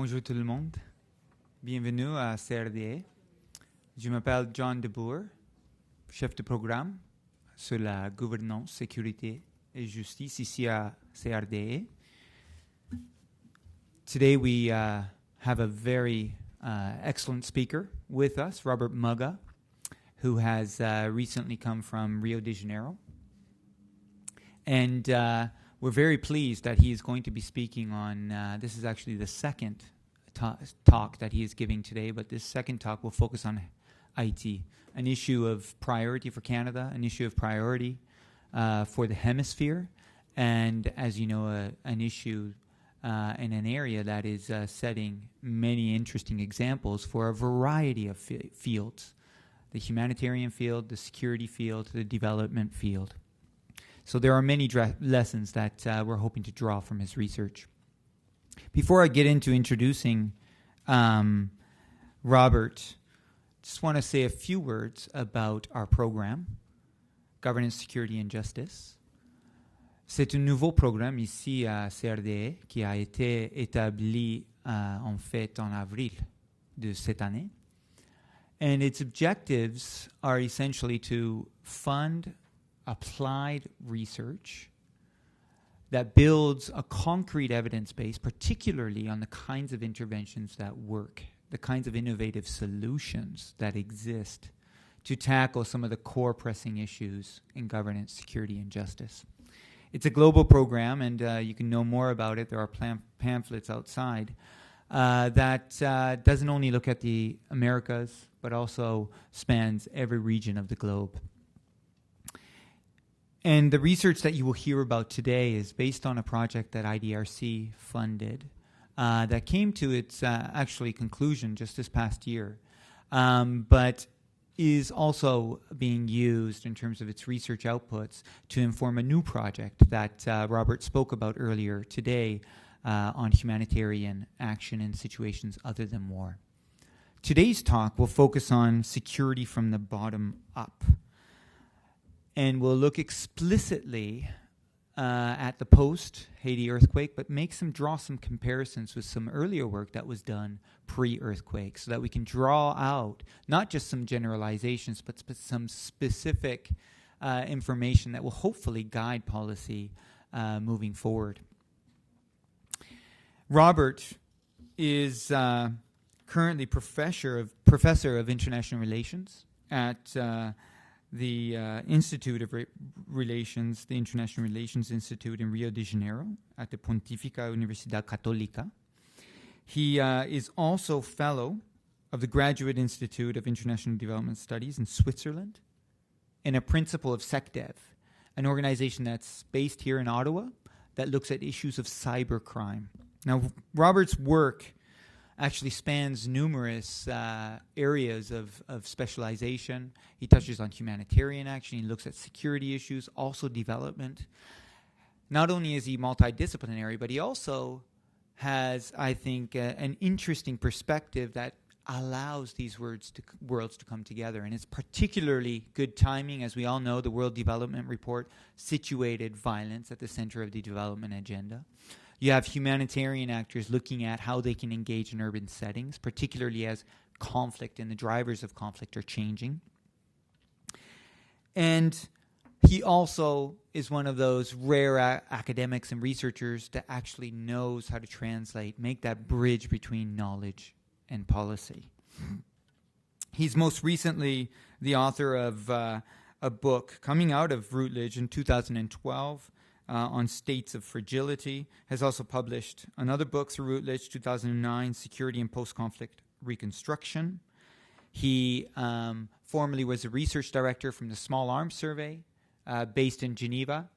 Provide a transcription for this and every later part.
Bonjour tout le monde. Bienvenue à CRDI. Je m'appelle John DeBoer, chef de programme sur la gouvernance, sécurité et justice ici à CRDI. Today we have a very excellent speaker with us, Robert Muggah, who has recently come from Rio de Janeiro. And we're very pleased that he is going to be speaking on, this is actually the second talk that he is giving today, but this second talk will focus on Haiti, an issue of priority for Canada, an issue of priority for the hemisphere, and as you know, an issue in an area that is setting many interesting examples for a variety of fields, the humanitarian field, the security field, the development field. So there are many lessons that we're hoping to draw from his research. Before I get into introducing Robert, just want to say a few words about our programme, Governance, Security and Justice. C'est un nouveau programme ici à CRDI qui a été établi en fait en avril de cette année. And its objectives are essentially to fund applied research that builds a concrete evidence base, particularly on the kinds of interventions that work, the kinds of innovative solutions that exist to tackle some of the core pressing issues in governance, security, and justice. It's a global program, and you can know more about it. There are pamphlets outside that doesn't only look at the Americas, but also spans every region of the globe. And the research that you will hear about today is based on a project that IDRC funded that came to its actually conclusion just this past year, but is also being used in terms of its research outputs to inform a new project that Robert spoke about earlier today on humanitarian action in situations other than war. Today's talk will focus on security from the bottom up. And we'll look explicitly at the post-Haiti earthquake, but draw some comparisons with some earlier work that was done pre-earthquake so that we can draw out not just some generalizations, but some specific information that will hopefully guide policy moving forward. Robert is currently professor of international relations at the Institute of Relations, the International Relations Institute in Rio de Janeiro at the Pontificia Universidad Católica. He is also fellow of the Graduate Institute of International Development Studies in Switzerland and a principal of SecDev, an organization that's based here in Ottawa that looks at issues of cybercrime. Now, Robert's work actually spans numerous areas of specialization. He touches on humanitarian action. He looks at security issues, also development. Not only is he multidisciplinary, but he also has, I think, an interesting perspective that allows these worlds to come together. And it's particularly good timing. As we all know, the World Development Report situated violence at the center of the development agenda. You have humanitarian actors looking at how they can engage in urban settings, particularly as conflict and the drivers of conflict are changing. And he also is one of those rare academics and researchers that actually knows how to translate, make that bridge between knowledge and policy. He's most recently the author of a book coming out of Routledge in 2012, on states of fragility, has also published another book through Routledge, 2009, Security and Post-Conflict Reconstruction. He formerly was a research director from the Small Arms Survey based in Geneva,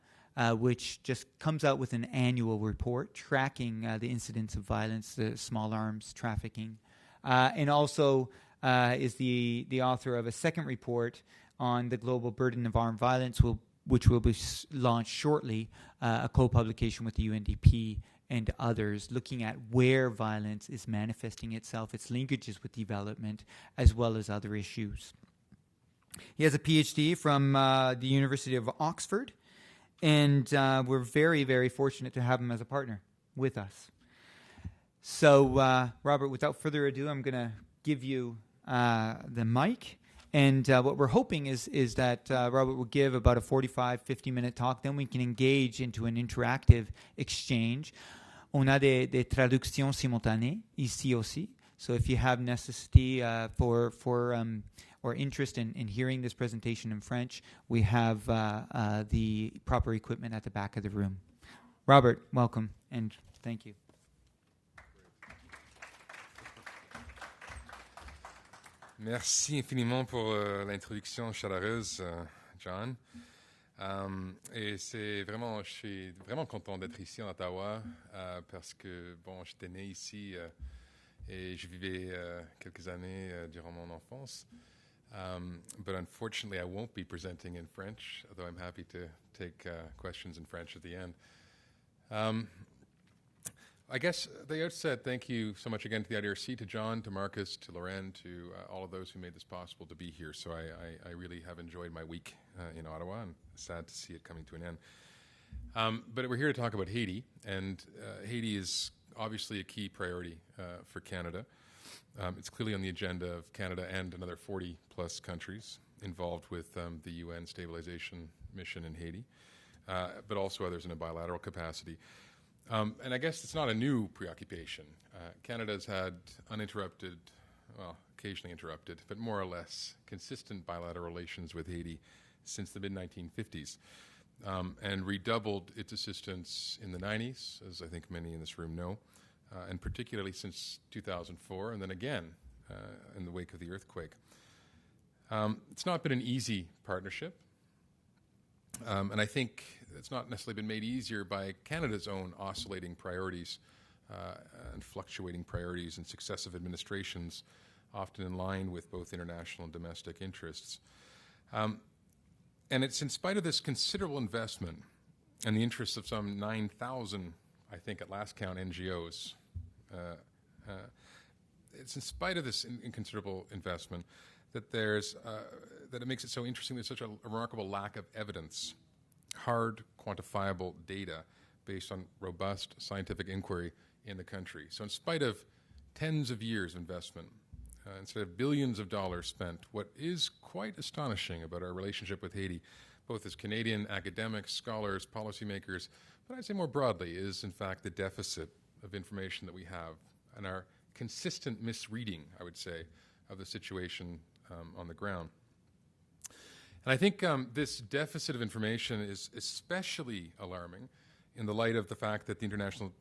which just comes out with an annual report tracking the incidents of violence, the small arms trafficking, and also is the author of a second report on the global burden of armed violence, which will be launched shortly, a co-publication with the UNDP and others, looking at where violence is manifesting itself, its linkages with development, as well as other issues. He has a PhD from the University of Oxford, and we're very, very fortunate to have him as a partner with us. So, Robert, without further ado, I'm going to give you the mic. And what we're hoping is that Robert will give about a 45, 50-minute talk. Then we can engage into an interactive exchange. On a des traductions simultanées ici aussi. So if you have necessity or interest in hearing this presentation in French, we have the proper equipment at the back of the room. Robert, welcome, and thank you. Merci infiniment pour l'introduction chaleureuse, John. Et c'est vraiment, je suis vraiment content d'être ici en Ottawa parce que, bon, j'étais né ici et je vivais quelques années durant mon enfance. But unfortunately, I won't be presenting in French, although I'm happy to take questions in French at the end. I guess at the outset, thank you so much again to the IDRC, to John, to Marcus, to Lorraine, to all of those who made this possible to be here. So I really have enjoyed my week in Ottawa, and sad to see it coming to an end. But we're here to talk about Haiti, and Haiti is obviously a key priority for Canada. It's clearly on the agenda of Canada and another 40-plus countries involved with the UN Stabilization Mission in Haiti, but also others in a bilateral capacity. And I guess it's not a new preoccupation. Canada's had uninterrupted, well, occasionally interrupted, but more or less consistent bilateral relations with Haiti since the mid-1950s, and redoubled its assistance in the 90s, as I think many in this room know, and particularly since 2004, and then again in the wake of the earthquake. It's not been an easy partnership. And I think it's not necessarily been made easier by Canada's own oscillating priorities and fluctuating priorities and successive administrations, often in line with both international and domestic interests. And it's in spite of this considerable investment and the interests of some 9,000, I think at last count, NGOs. It's in spite of this inconsiderable investment that that it makes it so interesting. There's such a remarkable lack of evidence, hard, quantifiable data based on robust scientific inquiry in the country. So in spite of tens of years of investment, instead of billions of dollars spent, what is quite astonishing about our relationship with Haiti, both as Canadian academics, scholars, policymakers, but I'd say more broadly, is in fact the deficit of information that we have and our consistent misreading, I would say, of the situation on the ground. And I think this deficit of information is especially alarming in the light of the fact that the international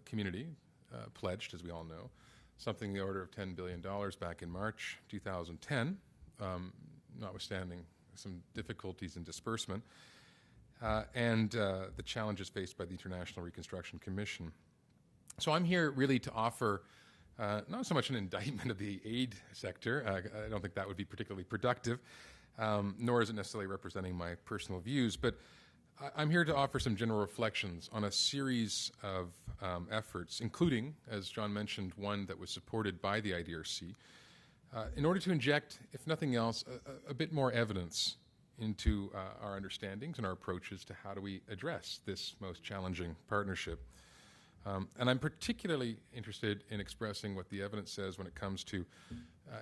community pledged, as we all know, something in the order of $10 billion back in March 2010, notwithstanding some difficulties in disbursement, and the challenges faced by the International Reconstruction Commission. So I'm here really to offer not so much an indictment of the aid sector. I don't think that would be particularly productive, nor is it necessarily representing my personal views, but I'm here to offer some general reflections on a series of efforts, including, as John mentioned, one that was supported by the IDRC, in order to inject, if nothing else, a bit more evidence into our understandings and our approaches to how do we address this most challenging partnership. And I'm particularly interested in expressing what the evidence says when it comes to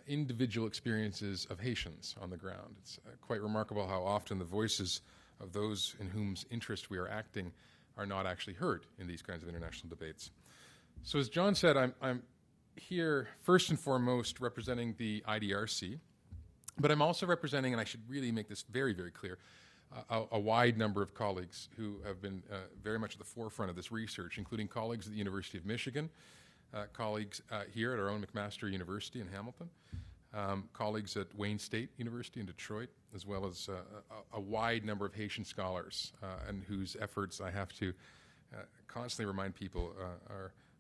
individual experiences of Haitians on the ground. It's quite remarkable how often the voices of those in whose interest we are acting are not actually heard in these kinds of international debates. So as John said, I'm here first and foremost representing the IDRC, but I'm also representing, and I should really make this very, very clear, a wide number of colleagues who have been very much at the forefront of this research, including colleagues at the University of Michigan, colleagues here at our own McMaster University in Hamilton, colleagues at Wayne State University in Detroit, as well as a wide number of Haitian scholars and whose efforts I have to constantly remind people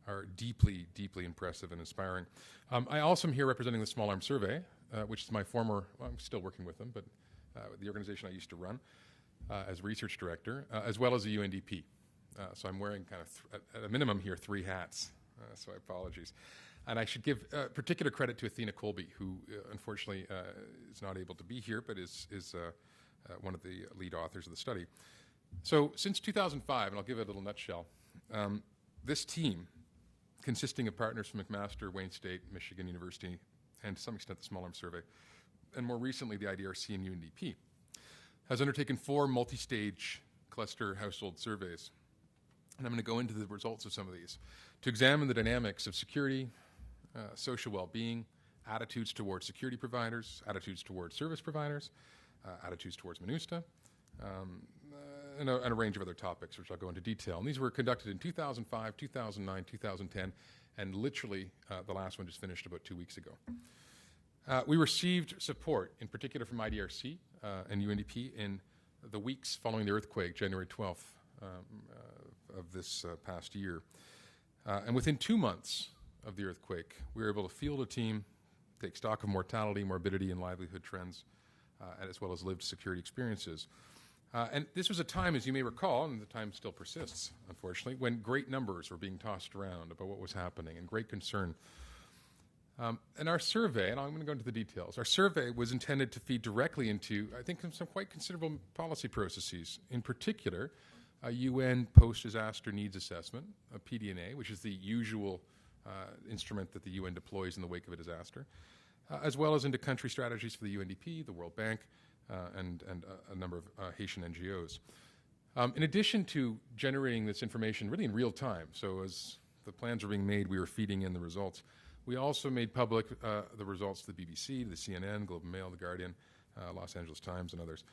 are deeply, deeply impressive and inspiring. I also am here representing the Small Arms Survey, which is my former, well, I'm still working with them, but the organization I used to run as research director, as well as the UNDP. So I'm wearing kind of, at a minimum here, 3 hats, so apologies. And I should give particular credit to Athena Colby, who unfortunately is not able to be here, but is one of the lead authors of the study. So since 2005, and I'll give it a little nutshell, this team consisting of partners from McMaster, Wayne State, Michigan University, and to some extent the Small Arms Survey, and more recently the IDRC and UNDP, has undertaken 4 multi-stage cluster household surveys. And I'm going to go into the results of some of these to examine the dynamics of security, social well-being, attitudes towards security providers, attitudes towards service providers, attitudes towards MINUSTA, and a range of other topics, which I'll go into detail. And these were conducted in 2005, 2009, 2010, and literally the last one just finished about 2 weeks ago. We received support, in particular from IDRC and UNDP, in the weeks following the earthquake, January 12th of this past year. And within 2 months of the earthquake, we were able to field a team, take stock of mortality, morbidity, and livelihood trends, as well as lived security experiences. And this was a time, as you may recall, and the time still persists, unfortunately, when great numbers were being tossed around about what was happening and great concern. And our survey, and I'm going to go into the details, our survey was intended to feed directly into, I think, some quite considerable policy processes. In particular, a UN post-disaster needs assessment, a PDNA, which is the usual instrument that the UN deploys in the wake of a disaster, as well as into country strategies for the UNDP, the World Bank, and a number of Haitian NGOs. In addition to generating this information really in real time, so as the plans were being made, we were feeding in the results. We also made public the results to the BBC, to the CNN, Globe and Mail, The Guardian, Los Angeles Times, and others.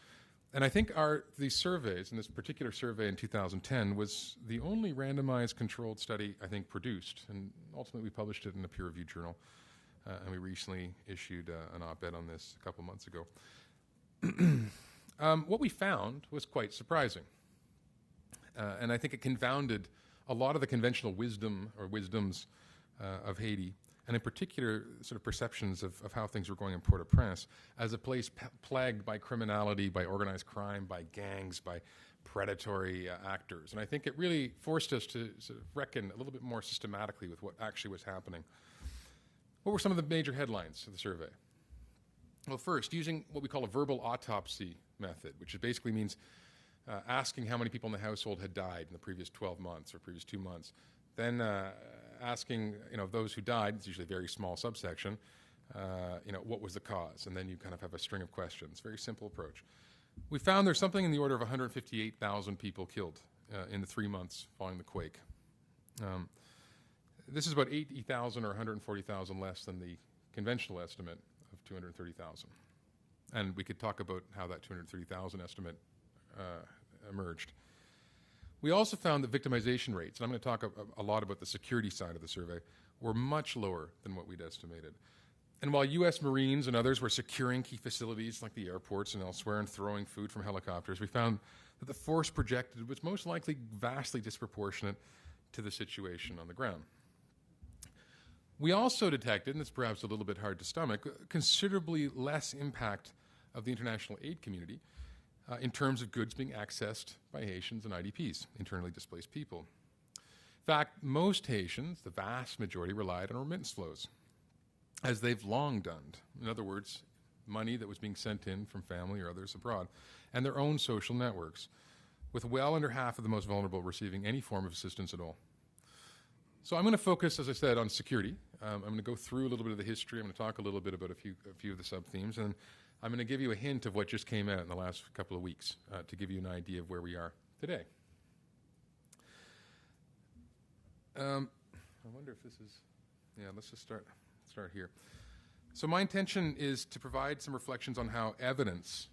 And I think these surveys, and this particular survey in 2010, was the only randomized controlled study, I think, produced. And ultimately, we published it in a peer-reviewed journal. And we recently issued an op-ed on this a couple months ago. What we found was quite surprising. And I think it confounded a lot of the conventional wisdom or wisdoms of Haiti, and in particular, sort of perceptions of how things were going in Port-au-Prince as a place plagued by criminality, by organized crime, by gangs, by predatory actors. And I think it really forced us to sort of reckon a little bit more systematically with what actually was happening. What were some of the major headlines of the survey? Well, first, using what we call a verbal autopsy method, which basically means asking how many people in the household had died in the previous 12 months or previous 2 months. Then asking, those who died, it's usually a very small subsection, what was the cause? And then you kind of have a string of questions. Very simple approach. We found there's something in the order of 158,000 people killed in the 3 months following the quake. This is about 80,000 or 140,000 less than the conventional estimate of 230,000. And we could talk about how that 230,000 estimate emerged. We also found that victimization rates, and I'm going to talk a lot about the security side of the survey, were much lower than what we'd estimated. And while U.S. Marines and others were securing key facilities like the airports and elsewhere and throwing food from helicopters, we found that the force projected was most likely vastly disproportionate to the situation on the ground. We also detected, and it's perhaps a little bit hard to stomach, considerably less impact of the international aid community in terms of goods being accessed by Haitians and IDPs, internally displaced people. In fact, most Haitians, the vast majority, relied on remittance flows, as they've long done. In other words, money that was being sent in from family or others abroad, and their own social networks, with well under half of the most vulnerable receiving any form of assistance at all. So I'm going to focus, as I said, on security. I'm going to go through a little bit of the history. I'm going to talk a little bit about a few of the sub-themes, and I'm going to give you a hint of what just came out in the last couple of weeks to give you an idea of where we are today. I wonder if this is, let's just start here. So my intention is to provide some reflections on how evidence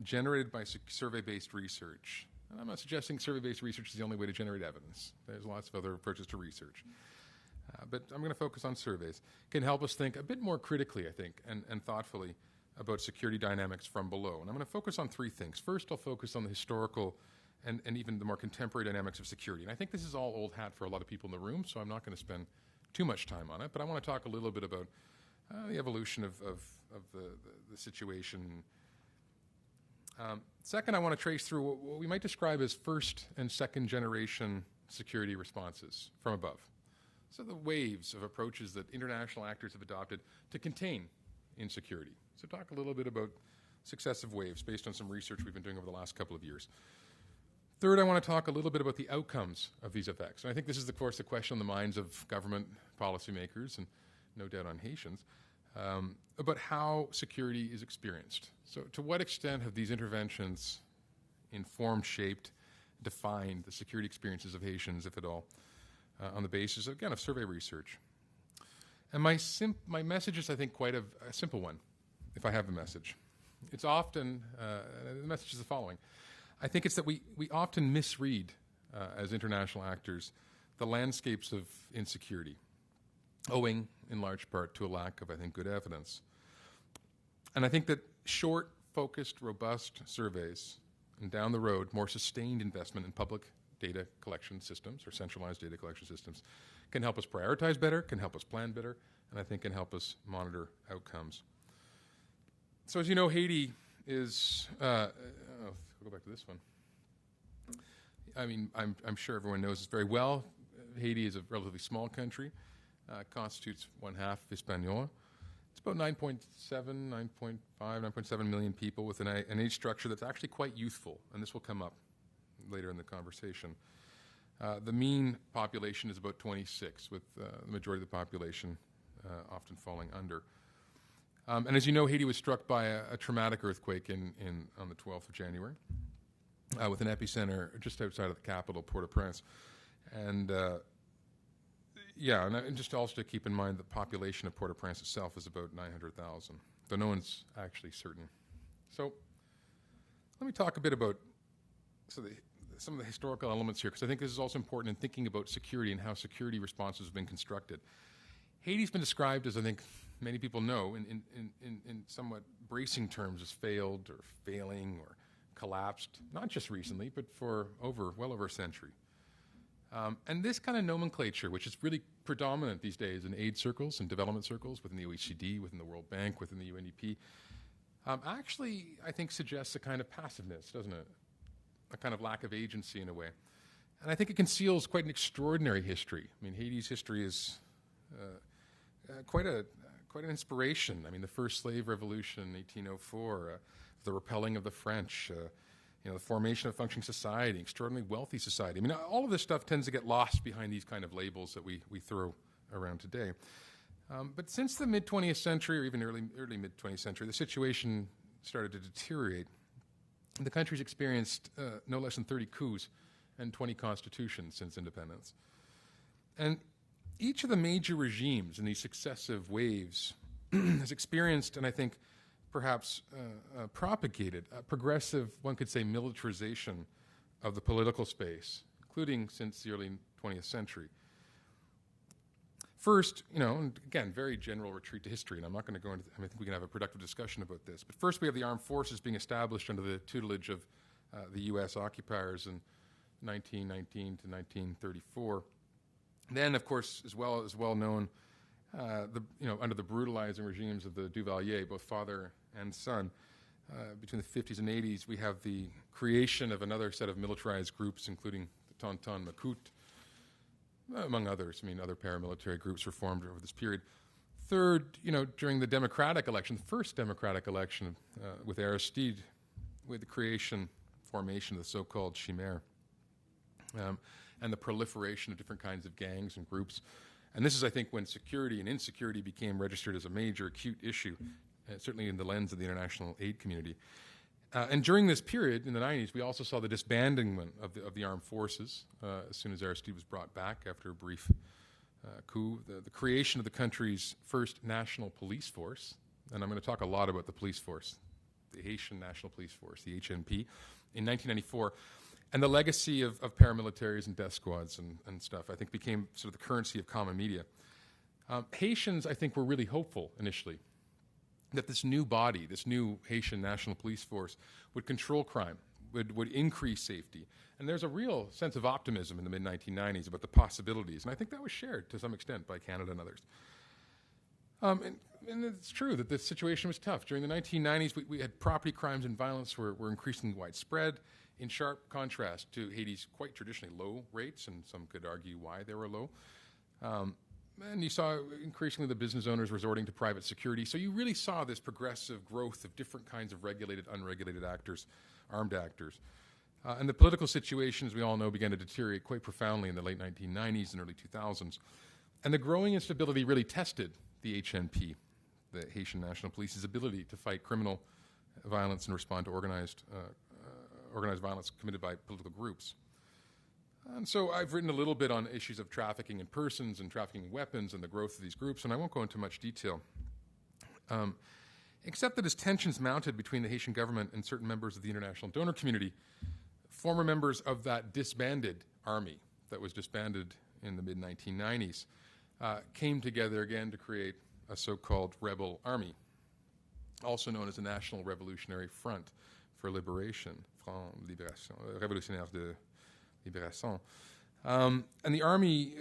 generated by survey-based research, and I'm not suggesting survey-based research is the only way to generate evidence. There's lots of other approaches to research. But I'm going to focus on surveys, can help us think a bit more critically, I think, and thoughtfully about security dynamics from below. And I'm going to focus on three things. First, I'll focus on the historical and even the more contemporary dynamics of security. And I think this is all old hat for a lot of people in the room, so I'm not going to spend too much time on it. But I want to talk a little bit about the evolution of the situation. Second, I want to trace through what we might describe as first and second generation security responses from above. So the waves of approaches that international actors have adopted to contain insecurity. So talk a little bit about successive waves based on some research we've been doing over the last couple of years. Third, I want to talk a little bit about the outcomes of these effects. And I think this is, of course, the question on the minds of government policymakers and no doubt on Haitians, about how security is experienced. So to what extent have these interventions informed, shaped, defined the security experiences of Haitians, if at all, on the basis, again, of survey research? And my message is, I think, quite a simple one, if I have a message. It's often, the message is the following. I think it's that we often misread, as international actors, the landscapes of insecurity, owing in large part to a lack of, I think, good evidence. And I think that short, focused, robust surveys, and down the road, more sustained investment in public data collection systems or centralized data collection systems can help us prioritize better, can help us plan better, and I think can help us monitor outcomes. So as you know, Haiti is, go back to this one. I mean, I'm sure everyone knows this very well. Haiti is a relatively small country, constitutes 1/2 of Hispaniola. It's about 9.7 million people with an age structure that's actually quite youthful, and this will come up later in the conversation. The mean population is about 26, with the majority of the population often falling under. And as you know, Haiti was struck by a traumatic earthquake on the 12th of January with an epicenter just outside of the capital, Port-au-Prince. And and just also to keep in mind the population of Port-au-Prince itself is about 900,000, though no one's actually certain. So let me talk a bit about some of the historical elements here, because I think this is also important in thinking about security and how security responses have been constructed. Haiti's been described, as I think many people know, in somewhat bracing terms as failed or failing or collapsed, not just recently, but for well over a century. And this kind of nomenclature, which is really predominant these days in aid circles and development circles within the OECD, within the World Bank, within the UNDP, actually, I think, suggests a kind of passiveness, doesn't it? A kind of lack of agency in a way. And I think it conceals quite an extraordinary history. I mean, Haiti's history is quite an inspiration. I mean, the first slave revolution in 1804, the repelling of the French, the formation of a functioning society, extraordinarily wealthy society. I mean, all of this stuff tends to get lost behind these kind of labels that we throw around today. But since the mid-20th century, or even early mid-20th century, the situation started to deteriorate. The country's experienced no less than 30 coups and 20 constitutions since independence. And each of the major regimes in these successive waves has experienced, and I think perhaps propagated, a progressive, one could say, militarization of the political space, including since the early 20th century. First, and again, very general retreat to history, and I'm not going to go into, I think we can have a productive discussion about this, but first we have the armed forces being established under the tutelage of the U.S. occupiers in 1919 to 1934. Then, of course, as well known, under the brutalizing regimes of the Duvalier, both father and son, between the 50s and 80s, we have the creation of another set of militarized groups, including the Tonton Macoute, among others. I mean, other paramilitary groups were formed over this period. Third, during the democratic election, the first democratic election with Aristide, with the formation of the so-called Chimère, and the proliferation of different kinds of gangs and groups. And this is, I think, when security and insecurity became registered as a major acute issue, certainly in the lens of the international aid community. And during this period, in the 90s, we also saw the disbanding of the armed forces as soon as Aristide was brought back after a brief coup, the creation of the country's first national police force. And I'm going to talk a lot about the police force, the Haitian National Police Force, the HNP, in 1994. And the legacy of paramilitaries and death squads and stuff, I think, became sort of the currency of common media. Haitians, I think, were really hopeful initially that this new body, this new Haitian National Police Force, would control crime, would increase safety. And there's a real sense of optimism in the mid-1990s about the possibilities. And I think that was shared to some extent by Canada and others. And it's true that the situation was tough. During the 1990s, we had property crimes and violence were increasingly widespread, in sharp contrast to Haiti's quite traditionally low rates, and some could argue why they were low. And you saw increasingly the business owners resorting to private security. So you really saw this progressive growth of different kinds of regulated, unregulated actors, armed actors. And the political situation, as we all know, began to deteriorate quite profoundly in the late 1990s and early 2000s. And the growing instability really tested the HNP, the Haitian National Police's ability to fight criminal violence and respond to organized violence committed by political groups. And so I've written a little bit on issues of trafficking in persons and trafficking in weapons and the growth of these groups, and I won't go into much detail. Except that as tensions mounted between the Haitian government and certain members of the international donor community, former members of that disbanded army that was disbanded in the mid-1990s came together again to create a so-called rebel army, also known as the National Revolutionary Front for Liberation, Front Révolutionnaire de Libération. And the army,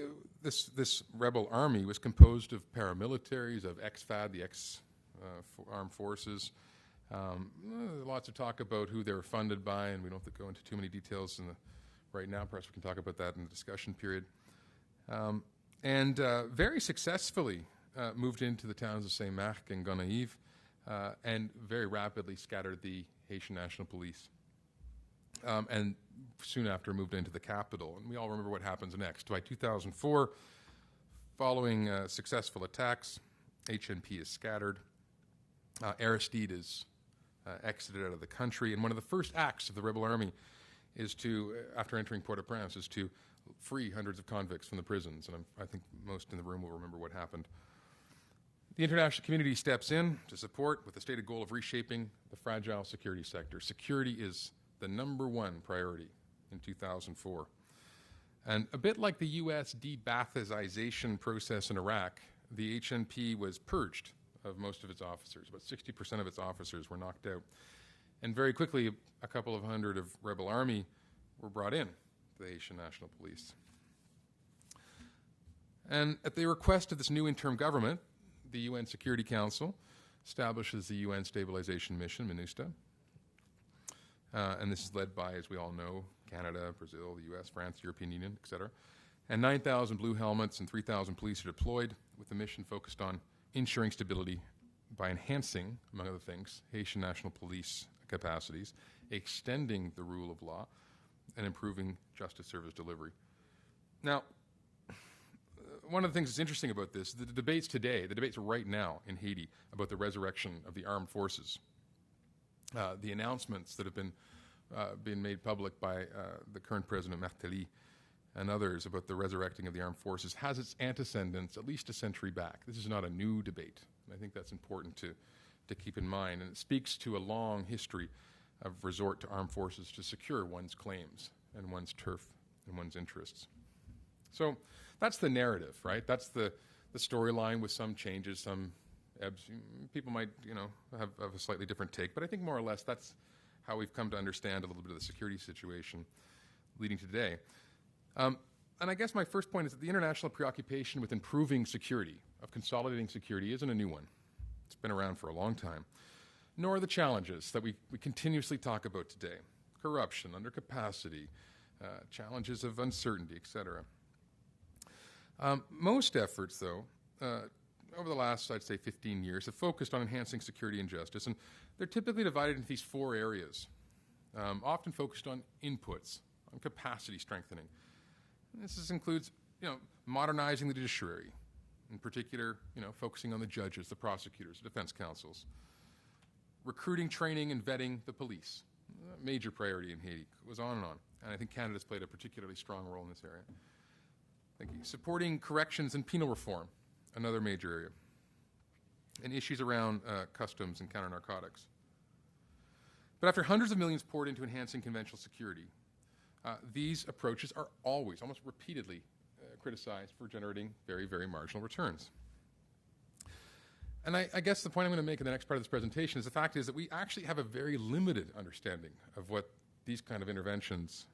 this rebel army, was composed of paramilitaries, of ex-FAD, the ex-armed forces. Lots of talk about who they were funded by, and we don't have to go into too many details right now. Perhaps we can talk about that in the discussion period. And very successfully moved into the towns of Saint-Marc and Gonaïves, and very rapidly scattered the Haitian National Police. And soon after moved into the capital. And we all remember what happens next. By 2004, following successful attacks, HNP is scattered. Aristide is exited out of the country. And one of the first acts of the rebel army is to, after entering Port-au-Prince, is to free hundreds of convicts from the prisons. And I think most in the room will remember what happened. The international community steps in to support with the stated goal of reshaping the fragile security sector. Security is the number one priority in 2004. And a bit like the U.S. de-Baathization process in Iraq, the HNP was purged of most of its officers. About 60% of its officers were knocked out. And very quickly, a couple of hundred of rebel army were brought in to the Haitian National Police. And at the request of this new interim government, the UN Security Council establishes the UN Stabilization Mission, MINUSTA. And this is led by, as we all know, Canada, Brazil, the U.S., France, European Union, etc. And 9,000 blue helmets and 3,000 police are deployed with the mission focused on ensuring stability by enhancing, among other things, Haitian National Police capacities, extending the rule of law, and improving justice service delivery. Now, one of the things that's interesting about this, the debates today, the debates right now in Haiti about the resurrection of the armed forces, the announcements that have been made public by the current president, Martelly, and others about the resurrecting of the armed forces has its antecedents at least a century back. This is not a new debate. And I think that's important to keep in mind. And it speaks to a long history of resort to armed forces to secure one's claims and one's turf and one's interests. So that's the narrative, right? That's the storyline with some changes, some ebbs. People might, have a slightly different take, but I think more or less that's how we've come to understand a little bit of the security situation leading to today. And I guess my first point is that the international preoccupation with improving security, of consolidating security, isn't a new one. It's been around for a long time. Nor the challenges that we continuously talk about today. Corruption, undercapacity, challenges of uncertainty, etc. Most efforts, though, over the last, I'd say, 15 years, have focused on enhancing security and justice, and they're typically divided into these four areas, often focused on inputs, on capacity strengthening. And this includes, modernizing the judiciary, in particular, focusing on the judges, the prosecutors, the defense counsels, recruiting, training, and vetting the police, a major priority in Haiti. It was on, and I think Canada's played a particularly strong role in this area. Thank you. Supporting corrections and penal reform, another major area, and issues around customs and counter-narcotics. But after hundreds of millions poured into enhancing conventional security, these approaches are always, almost repeatedly, criticized for generating very, very marginal returns. And I guess the point I'm going to make in the next part of this presentation is the fact is that we actually have a very limited understanding of what these kind of interventions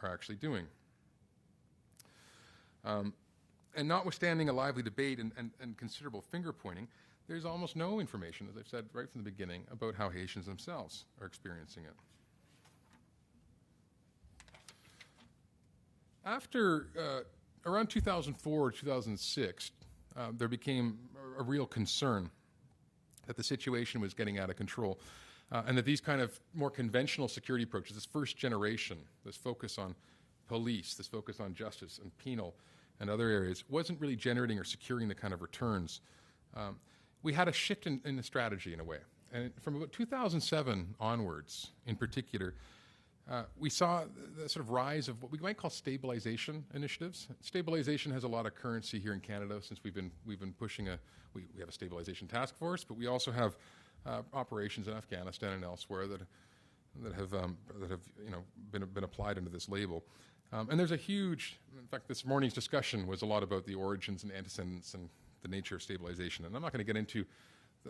are actually doing. And notwithstanding a lively debate and considerable finger-pointing, there's almost no information, as I've said right from the beginning, about how Haitians themselves are experiencing it. After around 2004 or 2006, there became a real concern that the situation was getting out of control. and that these kind of more conventional security approaches, this first generation, this focus on police, this focus on justice and penal and other areas, wasn't really generating or securing the kind of returns. We had a shift in the strategy in a way. And from about 2007 onwards, in particular, we saw the sort of rise of what we might call stabilization initiatives. Stabilization has a lot of currency here in Canada since we've been pushing we have a stabilization task force, but we also have operations in Afghanistan and elsewhere that have been applied under this label. And there's a huge, in fact, this morning's discussion was a lot about the origins and antecedents and the nature of stabilization. And I'm not going to get into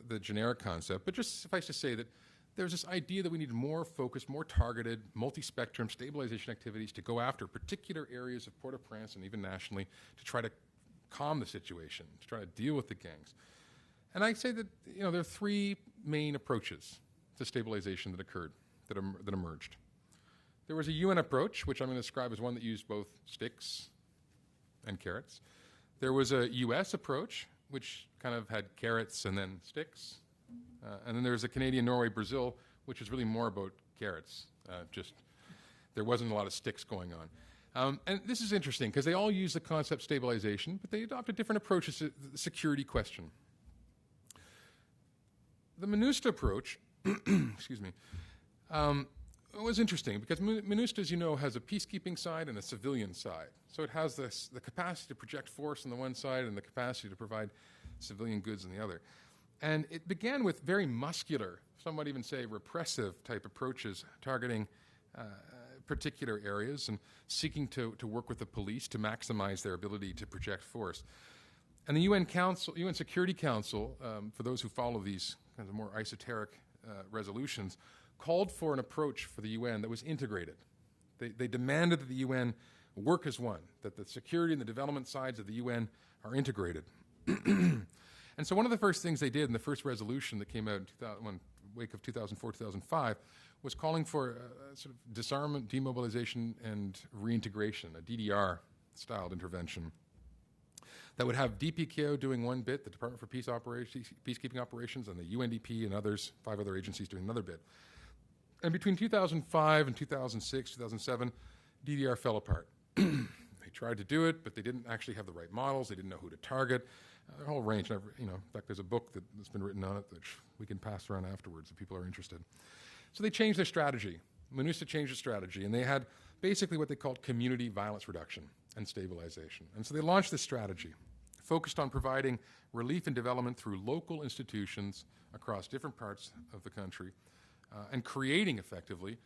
the generic concept, but just suffice to say that there's this idea that we need more focused, more targeted, multi-spectrum stabilization activities to go after particular areas of Port-au-Prince and even nationally to try to calm the situation, to try to deal with the gangs. And I say that there are three main approaches to stabilization that occurred, that emerged. There was a UN approach, which I'm going to describe as one that used both sticks and carrots. There was a US approach, which kind of had carrots and then sticks. And then there's a Canadian, Norway, Brazil, which is really more about carrots. There wasn't a lot of sticks going on. And this is interesting because they all use the concept stabilization, but they adopted different approaches to the security question. The MINUSTA approach, excuse me, was interesting because MINUSTA, as you know, has a peacekeeping side and a civilian side. So it has the capacity to project force on the one side and the capacity to provide civilian goods on the other. And it began with very muscular, some might even say repressive type approaches, targeting particular areas and seeking to work with the police to maximize their ability to project force. And the UN Security Council, for those who follow these kinds of more esoteric resolutions, called for an approach for the UN that was integrated. They demanded that the UN work as one, that the security and the development sides of the UN are integrated. And so one of the first things they did in the first resolution that came out in wake of 2004-2005 was calling for sort of disarmament, demobilization, and reintegration, a DDR-styled intervention that would have DPKO doing one bit, the Department for Peacekeeping Operations, and the UNDP and others, 5 other agencies doing another bit. And between 2005 and 2006, 2007, DDR fell apart. They tried to do it, but they didn't actually have the right models. They didn't know who to target. A whole range. In fact, there's a book that's been written on it that we can pass around afterwards if people are interested. So they changed their strategy. MINUSTA changed their strategy, and they had basically what they called community violence reduction and stabilization. And so they launched this strategy, focused on providing relief and development through local institutions across different parts of the country, and creating effectively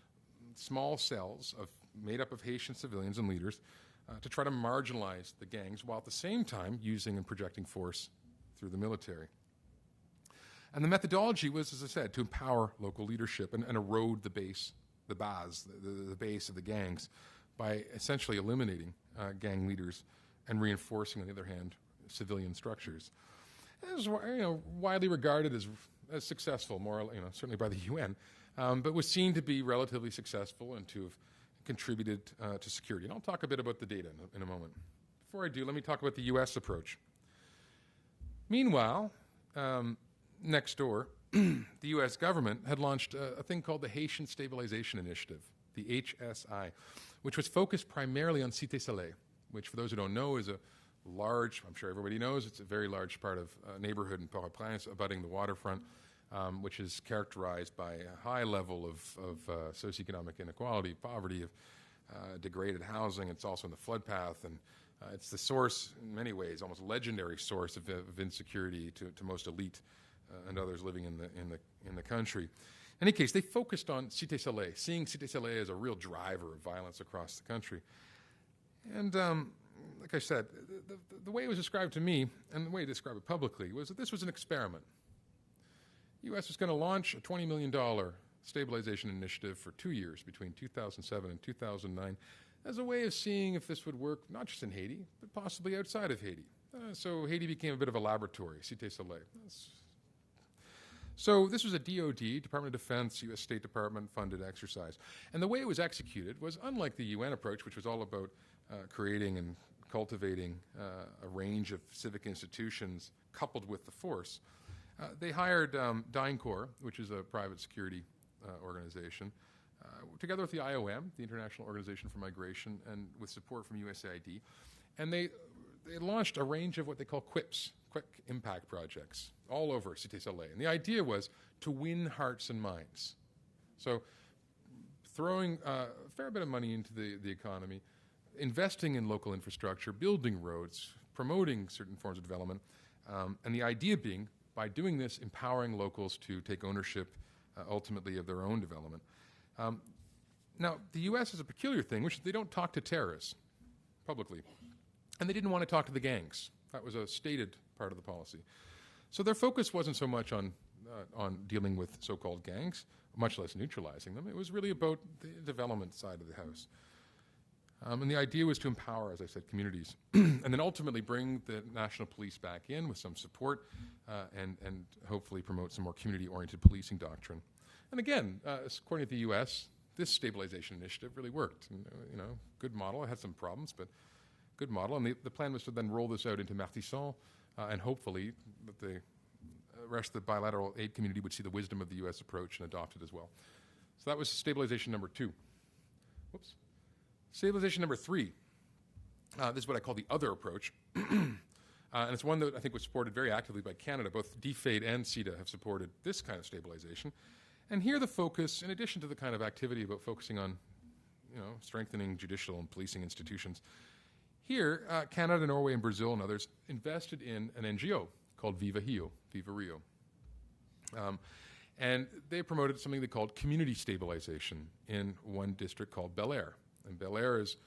small cells made up of Haitian civilians and leaders to try to marginalize the gangs while at the same time using and projecting force through the military. And the methodology was, as I said, to empower local leadership and erode the base of the gangs by essentially eliminating gang leaders and reinforcing, on the other hand, civilian structures. It was widely regarded as successful, certainly by the UN, but was seen to be relatively successful and to have contributed to security. And I'll talk a bit about the data in a moment. Before I do, let me talk about the U.S. approach. Meanwhile, next door, the U.S. government had launched a thing called the Haitian Stabilization Initiative, the HSI, which was focused primarily on Cité Soleil, which, for those who don't know, is a large, I'm sure everybody knows, it's a very large part of neighborhood in Port-au-Prince abutting the waterfront, which is characterized by a high level of socioeconomic inequality, poverty, of degraded housing. It's also in the flood path, and it's the source, in many ways, almost legendary source of insecurity to most elite and others living in the country. In any case, they focused on Cité Soleil, seeing Cité Soleil as a real driver of violence across the country. And like I said, the way it was described to me, and the way they described it publicly, was that this was an experiment. The U.S. was going to launch a $20 million stabilization initiative for 2 years between 2007 and 2009 as a way of seeing if this would work not just in Haiti, but possibly outside of Haiti. So Haiti became a bit of a laboratory, Cité Soleil. So this was a DOD, Department of Defense, U.S. State Department funded exercise. And the way it was executed was unlike the UN approach, which was all about creating and cultivating a range of civic institutions coupled with the force. They hired DynCorp, which is a private security organization, together with the IOM, the International Organization for Migration, and with support from USAID. And they launched a range of what they call QIPs, quick impact projects, all over Cité Soleil. And the idea was to win hearts and minds. So throwing a fair bit of money into the economy, investing in local infrastructure, building roads, promoting certain forms of development, and the idea being, by doing this, empowering locals to take ownership ultimately of their own development. Now, the U.S. is a peculiar thing, which they don't talk to terrorists publicly. And they didn't want to talk to the gangs. That was a stated part of the policy. So their focus wasn't so much on dealing with so-called gangs, much less neutralizing them. It was really about the development side of the house. And the idea was to empower, as I said, communities, and then ultimately bring the national police back in with some support and hopefully promote some more community-oriented policing doctrine. And again, according to the U.S., this stabilization initiative really worked. And, good model. It had some problems, but good model. And the plan was to then roll this out into Martissant, and hopefully that the rest of the bilateral aid community would see the wisdom of the U.S. approach and adopt it as well. So that was stabilization number 2. Whoops. Stabilization number 3. This is what I call the other approach. And it's one that I think was supported very actively by Canada. Both DFAID and CEDA have supported this kind of stabilization. And here the focus, in addition to the kind of activity about focusing on strengthening judicial and policing institutions, here Canada, Norway, and Brazil and others invested in an NGO called Viva Rio. And they promoted something they called community stabilization in one district called Bel Air. And Bel Air is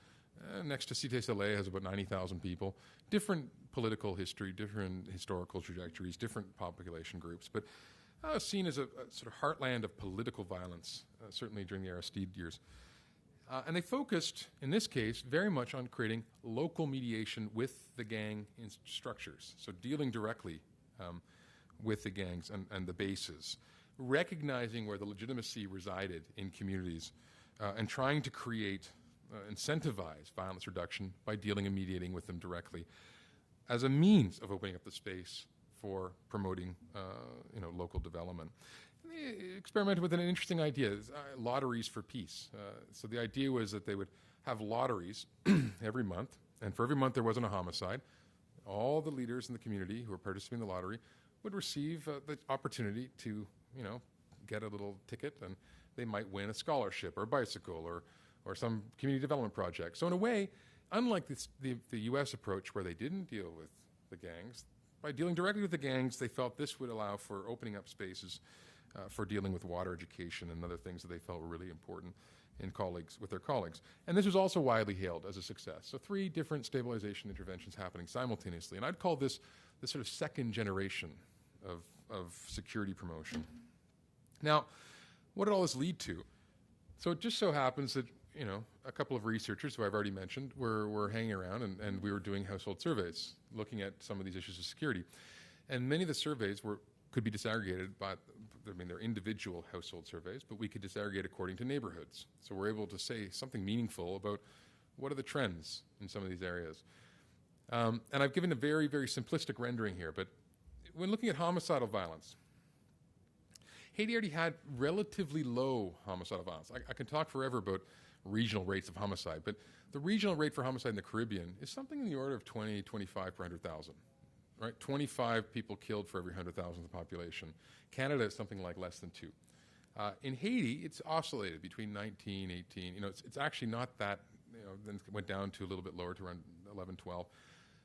next to Cité Soleil, has about 90,000 people, different political history, different historical trajectories, different population groups, but seen as a sort of heartland of political violence, certainly during the Aristide years. And they focused, in this case, very much on creating local mediation with the gang structures, so dealing directly with the gangs and the bases, recognizing where the legitimacy resided in communities, and trying to create, incentivize violence reduction by dealing and mediating with them directly as a means of opening up the space for promoting local development. And they experimented with an interesting idea, lotteries for peace. So the idea was that they would have lotteries every month, and for every month there wasn't a homicide. All the leaders in the community who were participating in the lottery would receive the opportunity to, get a little ticket, and they might win a scholarship or a bicycle or some community development project. So in a way, unlike the U.S. approach where they didn't deal with the gangs, by dealing directly with the gangs, they felt this would allow for opening up spaces for dealing with water education and other things that they felt were really important with their colleagues. And this was also widely hailed as a success. So 3 different stabilization interventions happening simultaneously. And I'd call this the sort of second generation of security promotion. Now, what did all this lead to? So it just so happens that, a couple of researchers who I've already mentioned were hanging around and we were doing household surveys looking at some of these issues of security. And many of the surveys could be disaggregated by, they're individual household surveys, but we could disaggregate according to neighborhoods. So we're able to say something meaningful about what are the trends in some of these areas. And I've given a very, very simplistic rendering here, but when looking at homicidal violence, Haiti already had relatively low homicidal violence. I can talk forever about regional rates of homicide, but the regional rate for homicide in the Caribbean is something in the order of 20, 25 per 100,000, right? 25 people killed for every 100,000 of the population. Canada is something like less than 2. In Haiti, it's oscillated between 19, 18. It's actually not that, then it went down to a little bit lower to around 11, 12.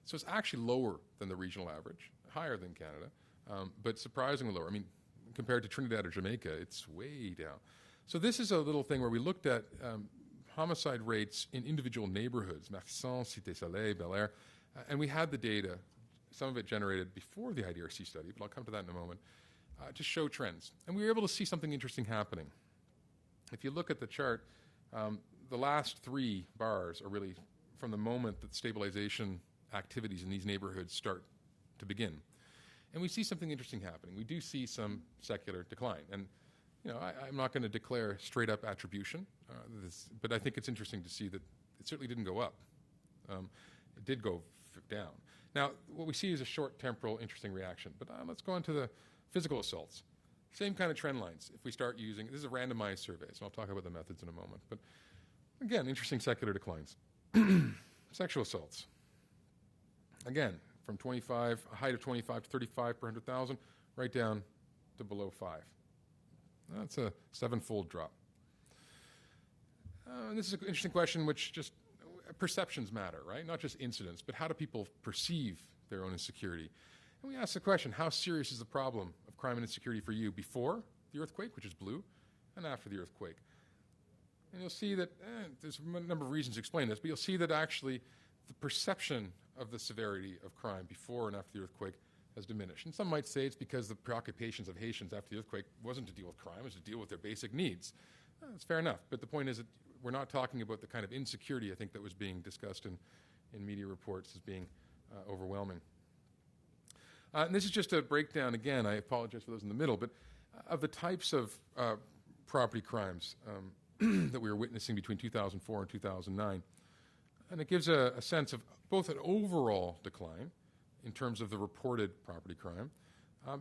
So it's actually lower than the regional average, higher than Canada, but surprisingly lower. I mean, compared to Trinidad or Jamaica, it's way down. So this is a little thing where we looked at homicide rates in individual neighborhoods, Martissant, Cité Soleil, Bel Air, and we had the data, some of it generated before the IDRC study, but I'll come to that in a moment, to show trends. And we were able to see something interesting happening. If you look at the chart, the last 3 bars are really from the moment that stabilization activities in these neighborhoods start to begin. And we see something interesting happening. We do see some secular decline. And I'm not going to declare straight-up attribution, but I think it's interesting to see that it certainly didn't go up. It did go down. Now, what we see is a short temporal interesting reaction. But let's go on to the physical assaults. Same kind of trend lines. If we start using, this is a randomized survey, so I'll talk about the methods in a moment. But again, interesting secular declines. Sexual assaults. Again, from 25, a height of 25 to 35 per 100,000, right down to below 5. That's a 7-fold drop. And this is an interesting question, which just perceptions matter, right? Not just incidents, but how do people perceive their own insecurity? And we ask the question, how serious is the problem of crime and insecurity for you before the earthquake, which is blue, and after the earthquake? And you'll see that there's a number of reasons to explain this, but you'll see that actually the perception of the severity of crime before and after the earthquake has diminished. And some might say it's because the preoccupations of Haitians after the earthquake wasn't to deal with crime, it was to deal with their basic needs. That's fair enough, but the point is that we're not talking about the kind of insecurity, I think, that was being discussed in media reports as being overwhelming. And this is just a breakdown, again, I apologize for those in the middle, but of the types of property crimes that we were witnessing between 2004 and 2009. And it gives a sense of both an overall decline in terms of the reported property crime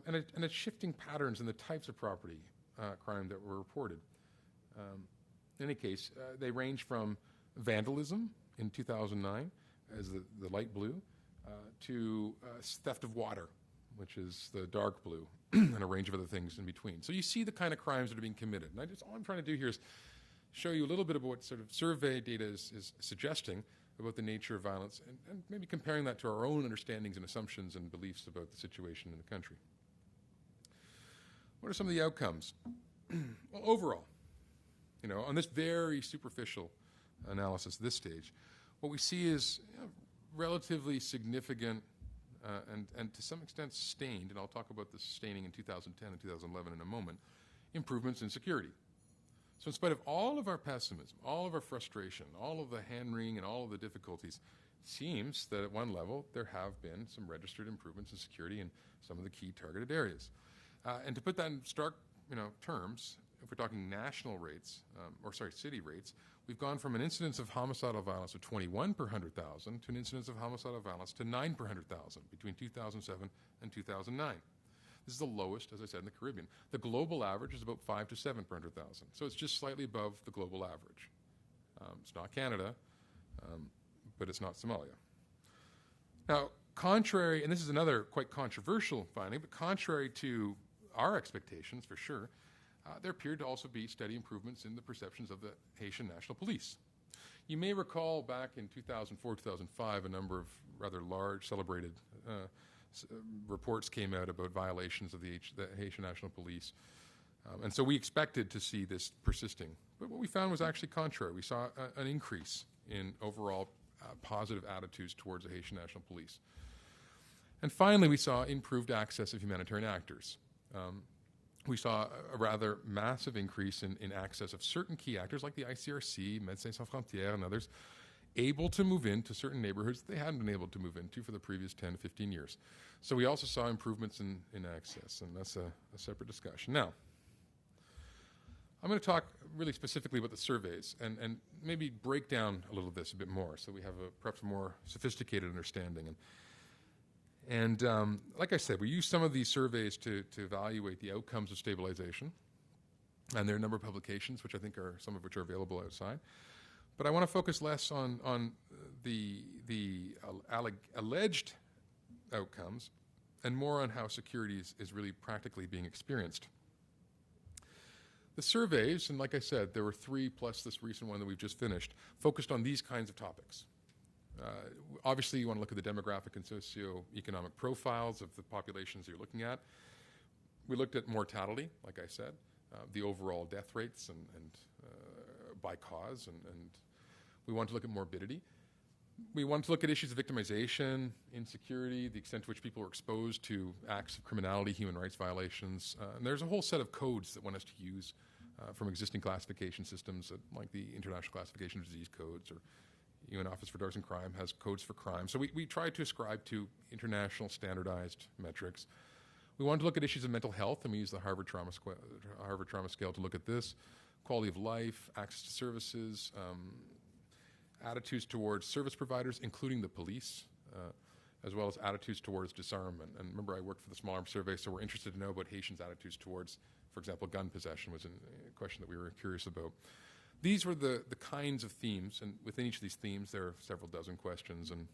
and a shifting patterns in the types of property crime that were reported. In any case, they range from vandalism in 2009 as the light blue to theft of water, which is the dark blue, and a range of other things in between. So you see the kind of crimes that are being committed. And all I'm trying to do here is show you a little bit of what sort of survey data is suggesting about the nature of violence and maybe comparing that to our own understandings and assumptions and beliefs about the situation in the country. What are some of the outcomes? Well, overall, on this very superficial analysis at this stage, what we see is relatively significant and to some extent sustained, and I'll talk about the sustaining in 2010 and 2011 in a moment, improvements in security. So in spite of all of our pessimism, all of our frustration, all of the hand-wringing and all of the difficulties, it seems that at one level there have been some registered improvements in security in some of the key targeted areas. And to put that in stark terms, if we're talking national rates, city rates, we've gone from an incidence of homicidal violence of 21 per 100,000 to an incidence of homicidal violence to 9 per 100,000 between 2007 and 2009. This is the lowest, as I said, in the Caribbean. The global average is about 5 to 7 per 100,000. So it's just slightly above the global average. It's not Canada, but it's not Somalia. Now, contrary, and this is another quite controversial finding, but contrary to our expectations, for sure, there appeared to also be steady improvements in the perceptions of the Haitian National Police. You may recall back in 2004, 2005, a number of rather large, celebrated reports came out about violations of the Haitian National Police. And so we expected to see this persisting. But what we found was actually contrary. We saw an increase in overall positive attitudes towards the Haitian National Police. And finally, we saw improved access of humanitarian actors. We saw a rather massive increase in access of certain key actors like the IDRC, Médecins Sans Frontières, and others, able to move into certain neighborhoods they hadn't been able to move into for the previous 10 to 15 years. So we also saw improvements in access, and that's a separate discussion. Now, I'm going to talk really specifically about the surveys and maybe break down a little of this a bit more so we have perhaps a more sophisticated understanding. And like I said, we use some of these surveys to evaluate the outcomes of stabilization, and there are a number of publications, which I think are some of which are available outside. But I want to focus less on the alleged outcomes and more on how security is really practically being experienced. The surveys, and like I said, there were 3 plus this recent one that we've just finished, focused on these kinds of topics. Obviously, you want to look at the demographic and socioeconomic profiles of the populations you're looking at. We looked at mortality, like I said, the overall death rates and by cause, and we want to look at morbidity. We want to look at issues of victimization, insecurity, the extent to which people are exposed to acts of criminality, human rights violations. And there's a whole set of codes that want us to use from existing classification systems like the International Classification of Disease Codes, or UN Office for Drugs and Crime has codes for crime. So we try to ascribe to international standardized metrics. We want to look at issues of mental health, and we use the Harvard Trauma Scale to look at this. Quality of life, access to services, attitudes towards service providers, including the police, as well as attitudes towards disarmament. And remember, I worked for the Small Arms Survey, so we're interested to know about Haitians' attitudes towards, for example, gun possession was a question that we were curious about. These were the kinds of themes, and within each of these themes there are several dozen questions, and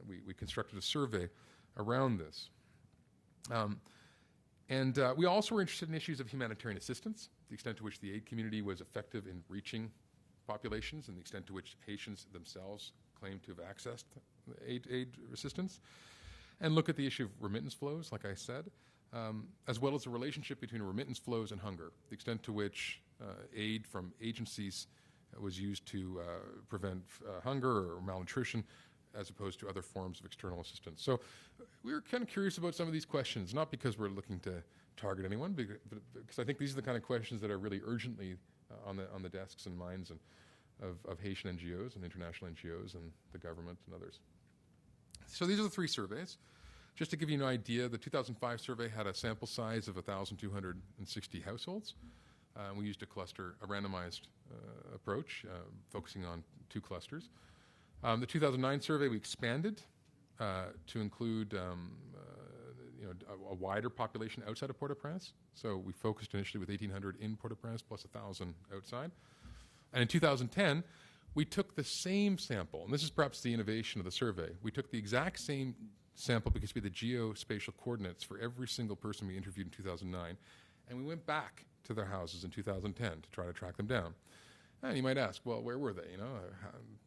we constructed a survey around this. We also were interested in issues of humanitarian assistance, the extent to which the aid community was effective in reaching populations, and the extent to which Haitians themselves claim to have accessed aid assistance, and look at the issue of remittance flows, like I said, as well as the relationship between remittance flows and hunger, the extent to which aid from agencies was used to prevent hunger or malnutrition, as opposed to other forms of external assistance. So we were kind of curious about some of these questions, not because we're looking to target anyone, but because I think these are the kind of questions that are really urgently on the desks and minds of Haitian NGOs and international NGOs and the government and others. So these are the three surveys. Just to give you an idea, the 2005 survey had a sample size of 1,260 households. We used a randomized approach, focusing on 2 clusters. The 2009 survey we expanded to include a wider population outside of Port-au-Prince. So we focused initially with 1,800 in Port-au-Prince plus 1,000 outside. And in 2010, we took the same sample, and this is perhaps the innovation of the survey. We took the exact same sample because we had the geospatial coordinates for every single person we interviewed in 2009, and we went back to their houses in 2010 to try to track them down. And you might ask, well, where were they?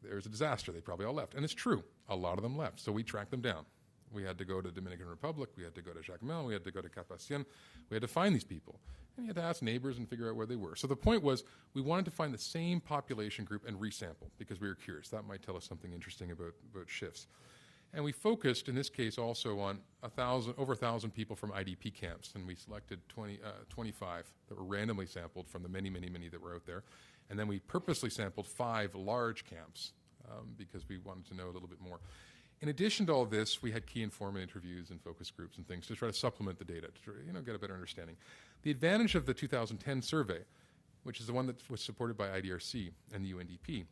There's a disaster. They probably all left. And it's true. A lot of them left. So we tracked them down. We had to go to Dominican Republic. We had to go to Jacmel. We had to go to Cap-Haitien. We had to find these people. And you had to ask neighbors and figure out where they were. So the point was we wanted to find the same population group and resample because we were curious. That might tell us something interesting about shifts. And we focused, in this case, also on over 1,000 people from IDP camps. And we selected 25 that were randomly sampled from the many, many, many that were out there. And then we purposely sampled 5 large camps because we wanted to know a little bit more. In addition to all this, we had key informant interviews and focus groups and things to try to supplement the data, to get a better understanding. The advantage of the 2010 survey, which is the one that was supported by IDRC and the UNDP,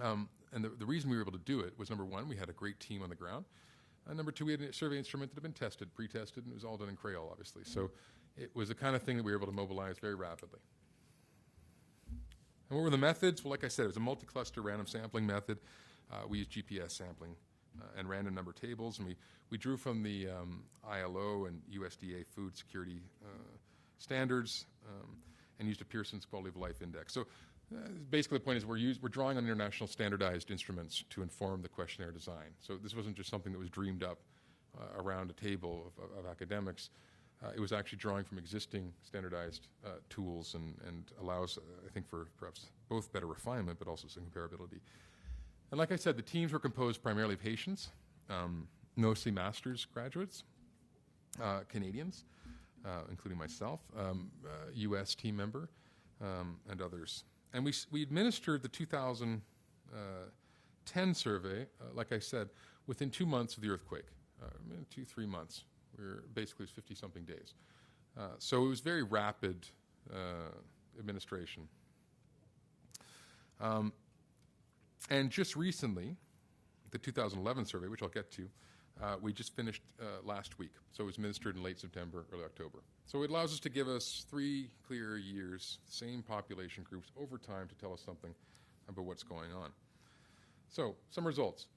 and the reason we were able to do it was, number one, we had a great team on the ground. Number two, we had a survey instrument that had been tested, pre-tested, and it was all done in Creole, obviously. So it was the kind of thing that we were able to mobilize very rapidly. And what were the methods? Well, like I said, it was a multi-cluster random sampling method. We used GPS sampling and random number tables, and we drew from the ILO and USDA food security standards and used a Pearson's Quality of Life Index. So basically the point is we're drawing on international standardized instruments to inform the questionnaire design. So this wasn't just something that was dreamed up around a table of academics. It was actually drawing from existing standardized tools and allows, I think, for perhaps both better refinement but also some comparability. And like I said, the teams were composed primarily of Haitians, mostly master's graduates, Canadians, including myself, U.S. team member, and others. And we administered the 2010 survey, like I said, within 2 months of the earthquake, 2-3 months. We were basically 50-something days. So it was very rapid administration. And just recently, the 2011 survey, which I'll get to, we just finished last week. So it was administered in late September, early October. So it allows us to give us 3 clear years, same population groups, over time to tell us something about what's going on. So some results.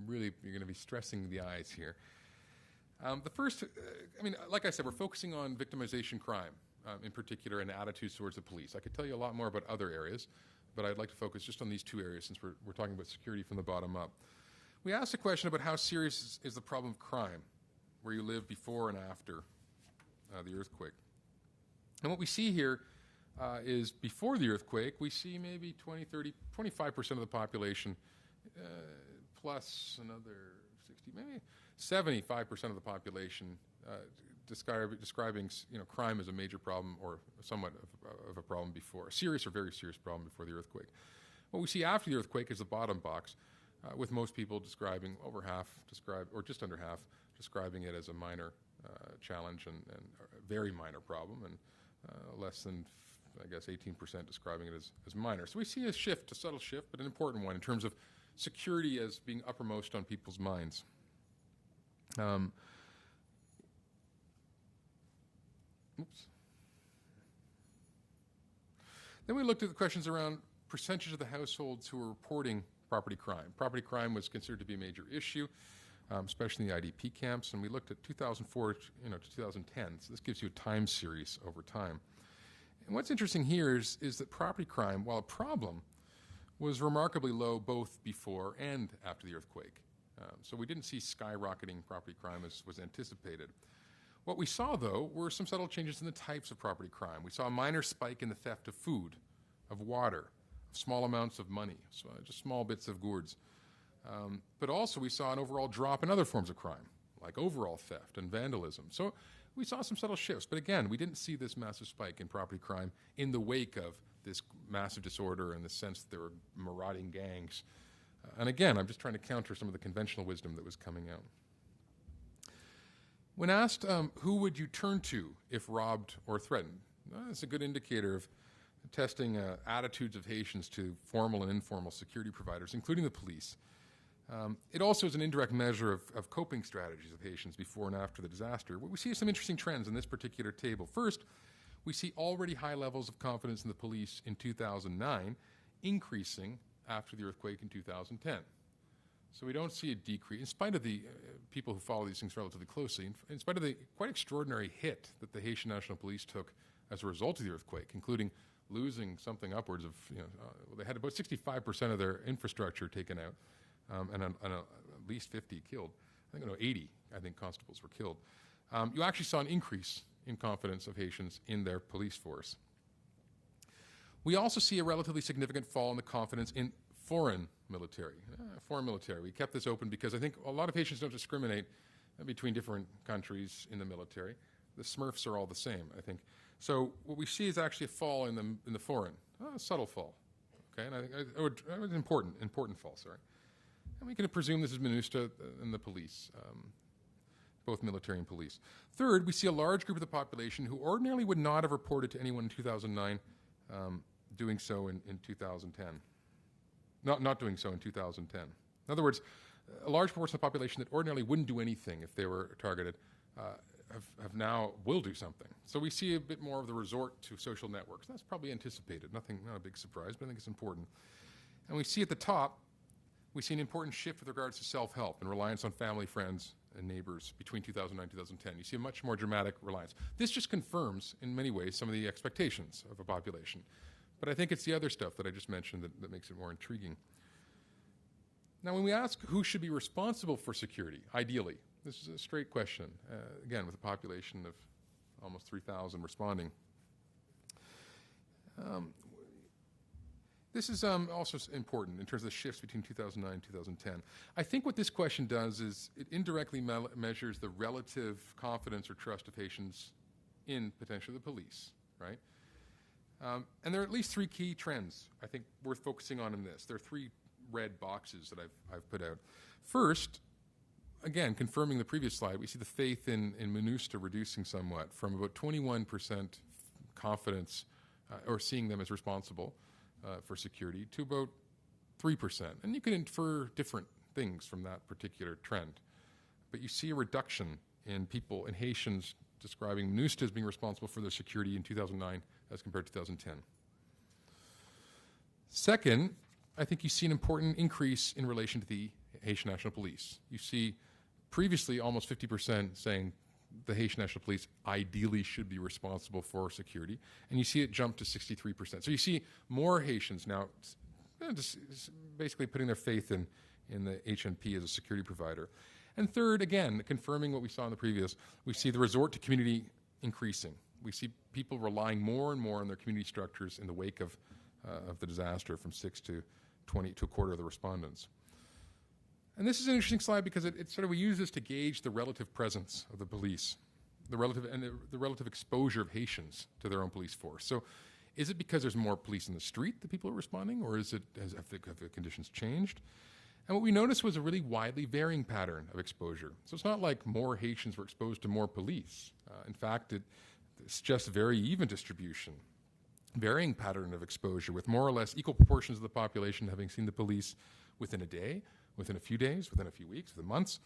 Really, you're going to be stressing the eyes here. The first, like I said, we're focusing on victimization crime in particular and attitudes towards the police. I could tell you a lot more about other areas, but I'd like to focus just on these 2 areas since we're talking about security from the bottom up. We asked a question about how serious is the problem of crime where you live before and after the earthquake. And what we see here is before the earthquake, we see maybe 20, 30, 25% of the population plus another 60, maybe 75% of the population describing crime as a major problem or somewhat of a problem before, a serious or very serious problem before the earthquake. What we see after the earthquake is the bottom box, with most people describing over half, or just under half, describing it as a minor challenge and a very minor problem, and less than, I guess, 18% describing it as minor. So we see a shift, a subtle shift, but an important one in terms of security as being uppermost on people's minds. Oops. Then we looked at the questions around percentage of the households who were reporting property crime. Property crime was considered to be a major issue, especially in the IDP camps, and we looked at 2004 to 2010. So this gives you a time series over time. And what's interesting here is that property crime, while a problem, was remarkably low both before and after the earthquake. So we didn't see skyrocketing property crime as was anticipated. What we saw, though, were some subtle changes in the types of property crime. We saw a minor spike in the theft of food, of water, of small amounts of money, so just small bits of goods. But also we saw an overall drop in other forms of crime, like overall theft and vandalism. So we saw some subtle shifts. But again, we didn't see this massive spike in property crime in the wake of this massive disorder and the sense that there were marauding gangs. And again, I'm just trying to counter some of the conventional wisdom that was coming out. When asked who would you turn to if robbed or threatened, that's a good indicator of testing attitudes of Haitians to formal and informal security providers, including the police. It also is an indirect measure of coping strategies of Haitians before and after the disaster. We see some interesting trends in this particular table. First, we see already high levels of confidence in the police in 2009, increasing after the earthquake in 2010. So we don't see a decrease, in spite of the people who follow these things relatively closely, in spite of the quite extraordinary hit that the Haitian National Police took as a result of the earthquake, including losing something upwards of, they had about 65% of their infrastructure taken out, and at least 50 killed. 80, constables were killed. You actually saw an increase in confidence of Haitians in their police force. We also see a relatively significant fall in the confidence in foreign military. We kept this open because I think a lot of Haitians don't discriminate between different countries in the military. The Smurfs are all the same, I think. So what we see is actually a fall in the foreign, a subtle fall. Okay, and I think it was an important fall. Sorry, and we can presume this is MINUSTA and the police, both military and police. Third, we see a large group of the population who ordinarily would not have reported to anyone in 2009, doing so in 2010. Not doing so in 2010. In other words, a large proportion of the population that ordinarily wouldn't do anything if they were targeted have now will do something. So we see a bit more of the resort to social networks. That's probably anticipated. Not a big surprise, but I think it's important. And we see at the top, we see an important shift with regards to self-help and reliance on family, friends, and neighbors between 2009 and 2010. You see a much more dramatic reliance. This just confirms, in many ways, some of the expectations of a population. But I think it's the other stuff that I just mentioned that makes it more intriguing. Now, when we ask who should be responsible for security, ideally, this is a straight question, again, with a population of almost 3,000 responding. This is also important in terms of the shifts between 2009 and 2010. I think what this question does is it indirectly measures the relative confidence or trust of Haitians in potentially the police, right? And there are at least three key trends I think worth focusing on in this. There are three red boxes that I've put out. First, again, confirming the previous slide, we see the faith in MINUSTA reducing somewhat from about 21% confidence or seeing them as responsible for security to about 3%. And you can infer different things from that particular trend. But you see a reduction in people, in Haitians, describing MINUSTA as being responsible for their security in 2009 as compared to 2010. Second, I think you see an important increase in relation to the Haitian National Police. You see previously almost 50% saying the Haitian National Police ideally should be responsible for security, and you see it jump to 63%. So you see more Haitians now just basically putting their faith in the HNP as a security provider. And third, again, confirming what we saw in the previous, we see the resort to community increasing. We see people relying more and more on their community structures in the wake of the disaster, from 6 to 20 to a quarter of the respondents. And this is an interesting slide because we use this to gauge the relative presence of the police, the relative exposure of Haitians to their own police force. So is it because there's more police in the street that people are responding, or have the conditions changed? And what we noticed was a really widely varying pattern of exposure. So it's not like more Haitians were exposed to more police. In fact, it's just a very even distribution, varying pattern of exposure with more or less equal proportions of the population having seen the police, within a day, within a few days, within a few weeks, within months.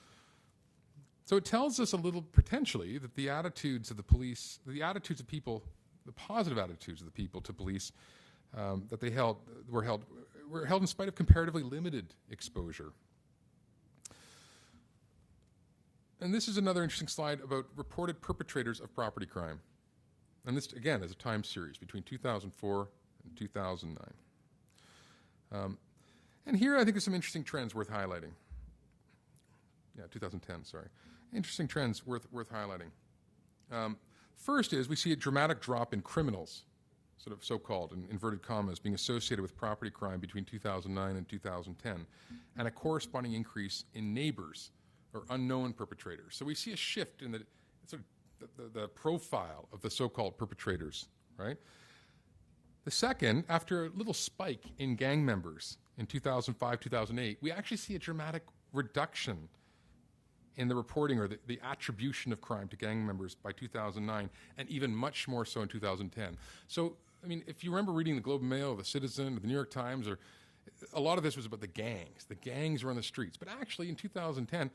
So it tells us a little, potentially, that the attitudes of the police, the attitudes of people, the positive attitudes of the people to police that they were held in spite of comparatively limited exposure. And this is another interesting slide about reported perpetrators of property crime. And this, again, is a time series between 2004 and 2009. And here I think there's some interesting trends worth highlighting. Yeah, 2010, sorry. Interesting trends worth highlighting. First is we see a dramatic drop in criminals, sort of so-called, in inverted commas, being associated with property crime between 2009 and 2010, and a corresponding increase in neighbors or unknown perpetrators. So we see a shift in the sort of the profile of the so-called perpetrators, right? The second, after a little spike in gang members in 2005, 2008, we actually see a dramatic reduction in the reporting or the attribution of crime to gang members by 2009, and even much more so in 2010. So, I mean, if you remember reading the Globe and Mail or the Citizen or the New York Times, or a lot of this was about the gangs. The gangs were on the streets. But actually, in 2010,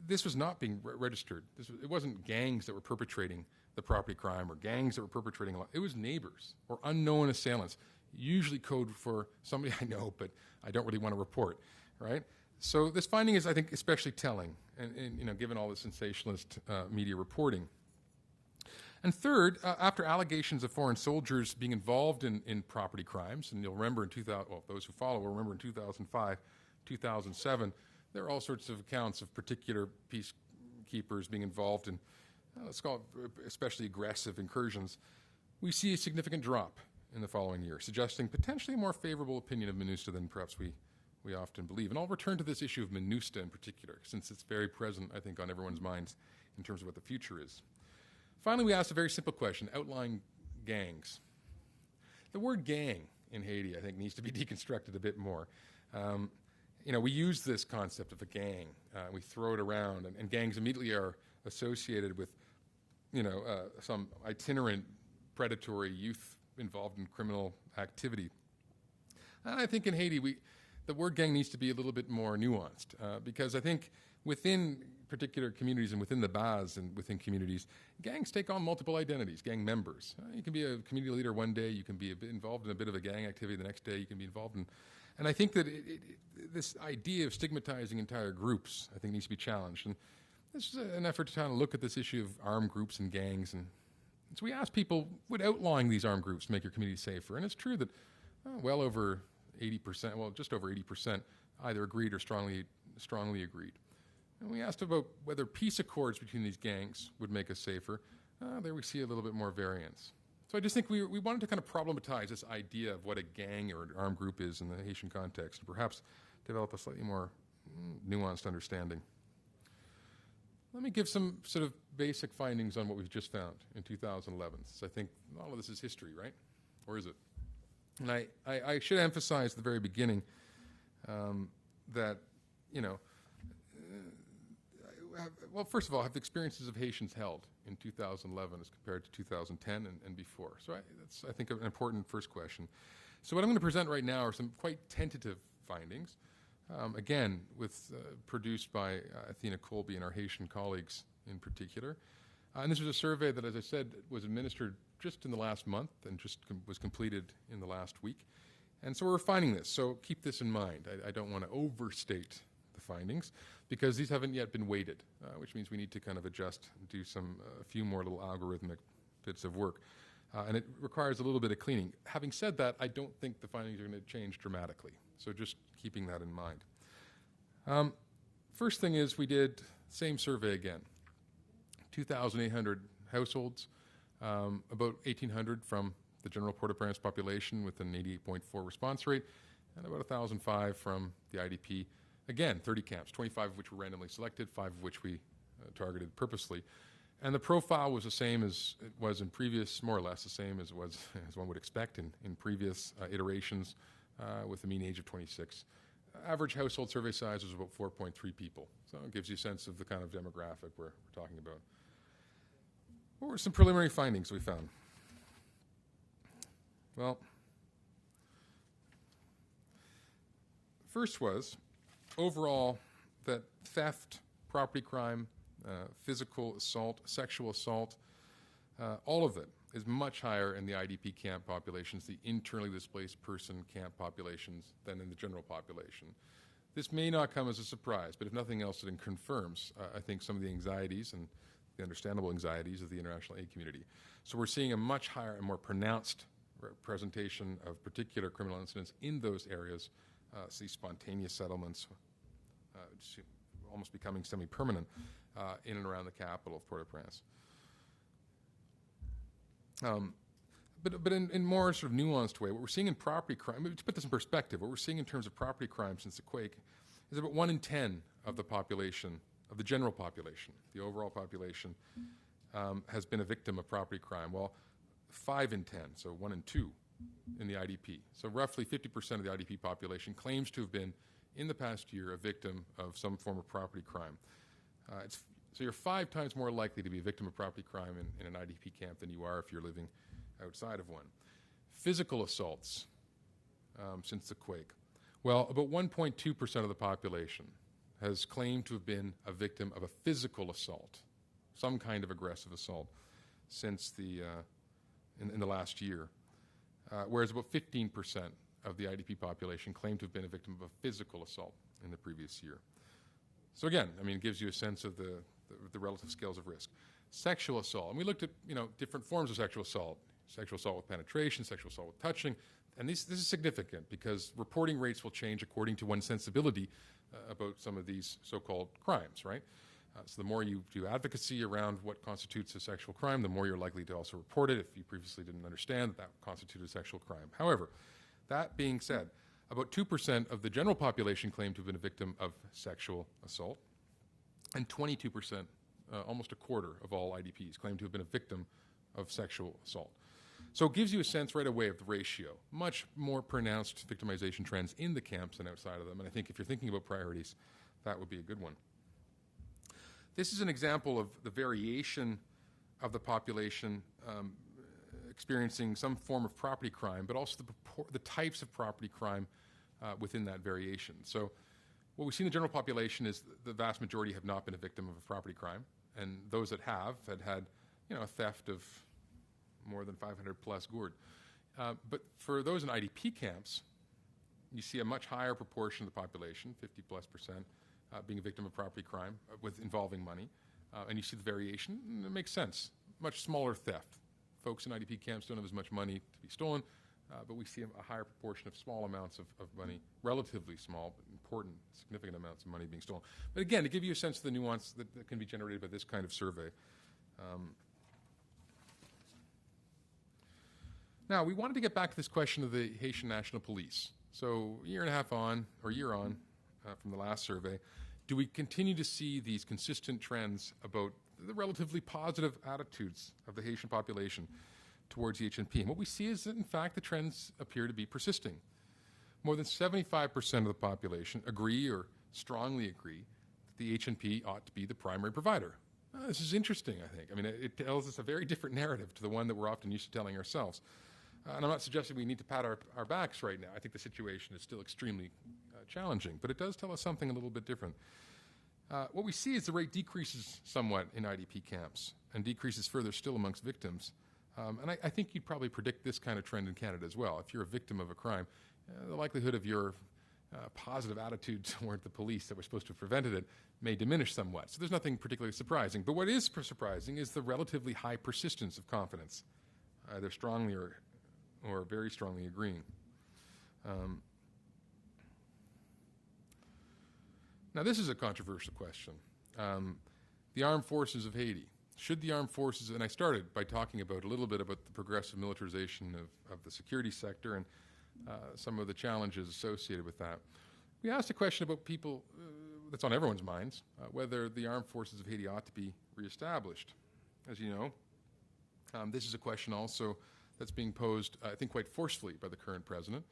this was not being registered. It wasn't gangs that were perpetrating the property crime or gangs that were perpetrating a lot. It was neighbors or unknown assailants, usually code for somebody I know, but I don't really want to report, right? So this finding is, I think, especially telling, and you know, given all the sensationalist media reporting. And third, after allegations of foreign soldiers being involved in property crimes, and you'll remember in 2000, well, those who follow will remember in 2005, 2007, there are all sorts of accounts of particular peacekeepers being involved in, let's call it especially aggressive incursions. We see a significant drop in the following year, suggesting potentially a more favorable opinion of MINUSTA than perhaps we often believe. And I'll return to this issue of MINUSTA in particular, since it's very present, I think, on everyone's minds in terms of what the future is. Finally, we asked a very simple question, outline gangs. The word gang in Haiti, I think, needs to be deconstructed a bit more. You know, we use this concept of a gang. We throw it around, and gangs immediately are associated with, you know, some itinerant predatory youth involved in criminal activity. And I think in Haiti, the word gang needs to be a little bit more nuanced, because I think within particular communities and within the base and within communities, gangs take on multiple identities, gang members. You can be a community leader one day, you can be involved in a bit of a gang activity the next day, you can be involved in... And I think that this idea of stigmatizing entire groups, I think, needs to be challenged. And this is an effort to kind of look at this issue of armed groups and gangs. And so we asked people, would outlawing these armed groups make your community safer? And it's true that well over 80%, well, just over 80%, either agreed or strongly agreed. And we asked about whether peace accords between these gangs would make us safer. There we see a little bit more variance. So I just think we wanted to kind of problematize this idea of what a gang or an armed group is in the Haitian context, and perhaps develop a slightly more nuanced understanding. Let me give some sort of basic findings on what we've just found in 2011. So I think all of this is history, right? Or is it? And I should emphasize at the very beginning that, you know, well, first of all, have the experiences of Haitians held in 2011 as compared to 2010 and before? So that's, I think, an important first question. So what I'm going to present right now are some quite tentative findings, again, produced by Athena Colby and our Haitian colleagues in particular. And this was a survey that, as I said, was administered just in the last month and just was completed in the last week. And so we're refining this, so keep this in mind. I don't want to overstate the findings, because these haven't yet been weighted, which means we need to kind of adjust and do a few more little algorithmic bits of work. And it requires a little bit of cleaning. Having said that, I don't think the findings are going to change dramatically. So just keeping that in mind. First thing is we did same survey again. 2,800 households, about 1,800 from the general Port-au-Prince population with an 88.4 response rate, and about 1,005 from the IDP. Again, 30 camps, 25 of which were randomly selected, 5 of which we targeted purposely. And the profile was the same as it was in previous, more or less the same as it was, as one would expect in previous iterations, with a mean age of 26. Average household survey size was about 4.3 people. So it gives you a sense of the kind of demographic we're talking about. What were some preliminary findings we found? Well, first was overall, that theft, property crime, physical assault, sexual assault, all of it is much higher in the IDP camp populations, the internally displaced person camp populations, than in the general population. This may not come as a surprise, but if nothing else, it confirms, I think, some of the anxieties and the understandable anxieties of the international aid community. So we're seeing a much higher and more pronounced presentation of particular criminal incidents in those areas, see spontaneous settlements, almost becoming semi-permanent in and around the capital of Port-au-Prince. But in more sort of nuanced way, what we're seeing in property crime, to put this in perspective, what we're seeing in terms of property crime since the quake is about 1 in 10 of the population, of the general population, the overall population, has been a victim of property crime. Well, 5 in 10, so 1 in 2 in the IDP. So roughly 50% of the IDP population claims to have been, in the past year, a victim of some form of property crime. So you're 5 times more likely to be a victim of property crime in an IDP camp than you are if you're living outside of one. Physical assaults since the quake. Well, about 1.2% of the population has claimed to have been a victim of a physical assault, some kind of aggressive assault, since in the last year, whereas about 15% of the IDP population claimed to have been a victim of a physical assault in the previous year. So again, I mean, it gives you a sense of the relative scales of risk. Sexual assault, and we looked at different forms of sexual assault with penetration, sexual assault with touching, and this is significant because reporting rates will change according to one's sensibility about some of these so-called crimes, right? So the more you do advocacy around what constitutes a sexual crime, the more you're likely to also report it if you previously didn't understand that constituted a sexual crime. However, that being said, about 2% of the general population claim to have been a victim of sexual assault, and 22%, almost a quarter of all IDPs, claim to have been a victim of sexual assault. So it gives you a sense right away of the ratio. Much more pronounced victimization trends in the camps than outside of them, and I think if you're thinking about priorities, that would be a good one. This is an example of the variation of the population experiencing some form of property crime, but also the types of property crime within that variation. So what we see in the general population is the vast majority have not been a victim of a property crime, and those that have had a theft of more than 500 plus gourd. But for those in IDP camps, you see a much higher proportion of the population, 50+%, being a victim of property crime involving money. And you see the variation, and it makes sense. Much smaller theft. Folks in IDP camps don't have as much money to be stolen, but we see a higher proportion of small amounts of money, relatively small, but important, significant amounts of money being stolen. But again, to give you a sense of the nuance that can be generated by this kind of survey. Now, we wanted to get back to this question of the Haitian National Police. So a year and a half on, or a year on from the last survey, do we continue to see these consistent trends about the relatively positive attitudes of the Haitian population towards the HNP? And what we see is that, in fact, the trends appear to be persisting. More than 75% of the population agree or strongly agree that the HNP ought to be the primary provider. This is interesting, I think. I mean, it tells us a very different narrative to the one that we're often used to telling ourselves. And I'm not suggesting we need to pat our backs right now. I think the situation is still extremely challenging, but it does tell us something a little bit different. What we see is the rate decreases somewhat in IDP camps and decreases further still amongst victims. And I think you'd probably predict this kind of trend in Canada as well. If you're a victim of a crime, the likelihood of your positive attitude toward the police that were supposed to have prevented it may diminish somewhat. So there's nothing particularly surprising. But what is surprising is the relatively high persistence of confidence, either strongly or very strongly agreeing. Now, this is a controversial question. The armed forces of Haiti. Should the armed forces, and I started by talking about a little bit about the progressive militarization of the security sector and some of the challenges associated with that. We asked a question about people that's on everyone's minds, whether the armed forces of Haiti ought to be reestablished. As you know, this is a question also that's being posed, I think, quite forcefully by the current president,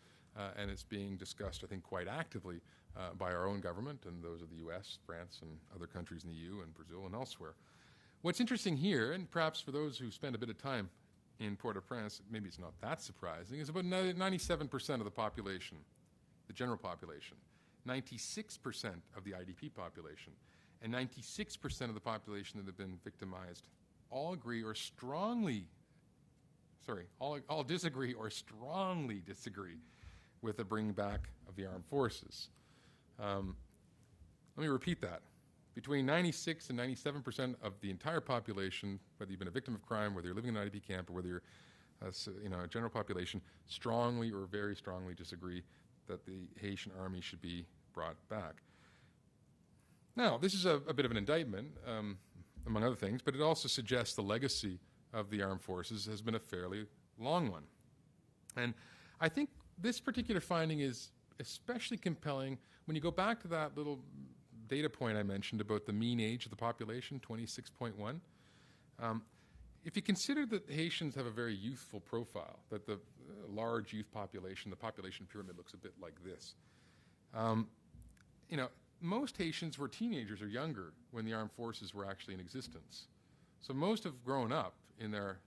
and it's being discussed, I think, quite actively by our own government and those of the U.S., France, and other countries in the EU and Brazil and elsewhere. What's interesting here, and perhaps for those who spend a bit of time in Port-au-Prince, maybe it's not that surprising, is about 97% of the population, the general population, 96% of the IDP population and 96% of the population that have been victimized all agree or strongly, all disagree or strongly disagree with the bringing back of the armed forces. Let me repeat that. Between 96 and 97% of the entire population, whether you've been a victim of crime, whether you're living in an IDP camp, or whether you're a general population, strongly or very strongly disagree that the Haitian army should be brought back. Now, this is a bit of an indictment, among other things, but it also suggests the legacy of the armed forces has been a fairly long one. And I think this particular finding is especially compelling when you go back to that little data point I mentioned about the mean age of the population, 26.1. If you consider that Haitians have a very youthful profile, that the large youth population, the population pyramid looks a bit like this. Most Haitians were teenagers or younger when the armed forces were actually in existence. So most have grown up in their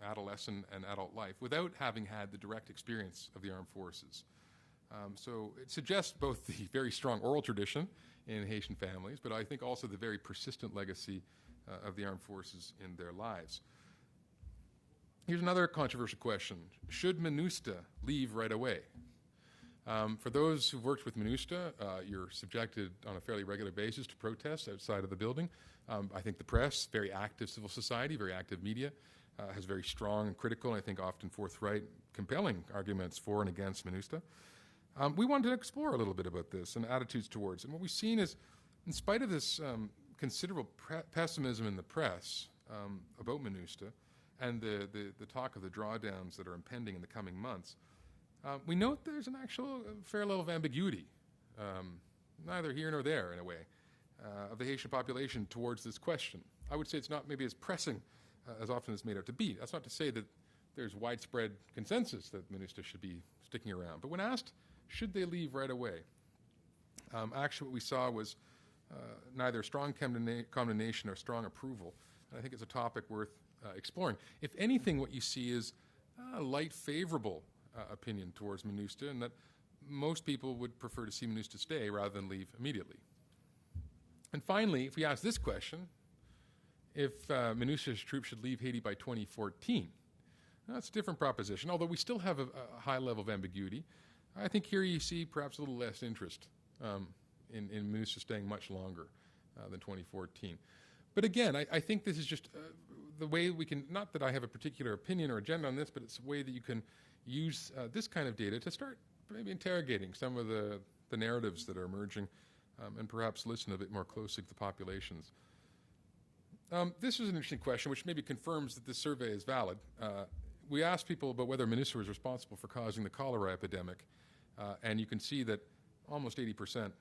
adolescent and adult life without having had the direct experience of the armed forces. So it suggests both the very strong oral tradition in Haitian families, but I think also the very persistent legacy of the armed forces in their lives. Here's another controversial question. Should MINUSTAH leave right away? For those who've worked with MINUSTAH, you're subjected on a fairly regular basis to protests outside of the building. I think the press, very active civil society, very active media, has very strong and critical, and I think often forthright, compelling arguments for and against MINUSTAH. We wanted to explore a little bit about this and attitudes towards it. And what we've seen is, in spite of this considerable pessimism in the press about MINUSTAH and the talk of the drawdowns that are impending in the coming months, we note there's an actual fair level of ambiguity, neither here nor there in a way, of the Haitian population towards this question. I would say it's not maybe as pressing as often as made out to be. That's not to say that there's widespread consensus that MINUSTAH should be sticking around. But when asked, should they leave right away? Actually, what we saw was neither strong condemnation or strong approval. And I think it's a topic worth exploring. If anything, what you see is a light favorable opinion towards MINUSTAH, and that most people would prefer to see MINUSTAH stay rather than leave immediately. And finally, if we ask this question, if MINUSTAH's troops should leave Haiti by 2014, that's a different proposition, although we still have a high level of ambiguity. I think here you see perhaps a little less interest in MINUSTAH staying much longer than 2014. But again, I think this is just the way we can, not that I have a particular opinion or agenda on this, but it's a way that you can use this kind of data to start maybe interrogating some of the narratives that are emerging and perhaps listen a bit more closely to the populations. This is an interesting question, which maybe confirms that this survey is valid. We asked people about whether MINUSTAH was responsible for causing the cholera epidemic, and you can see that almost 80%,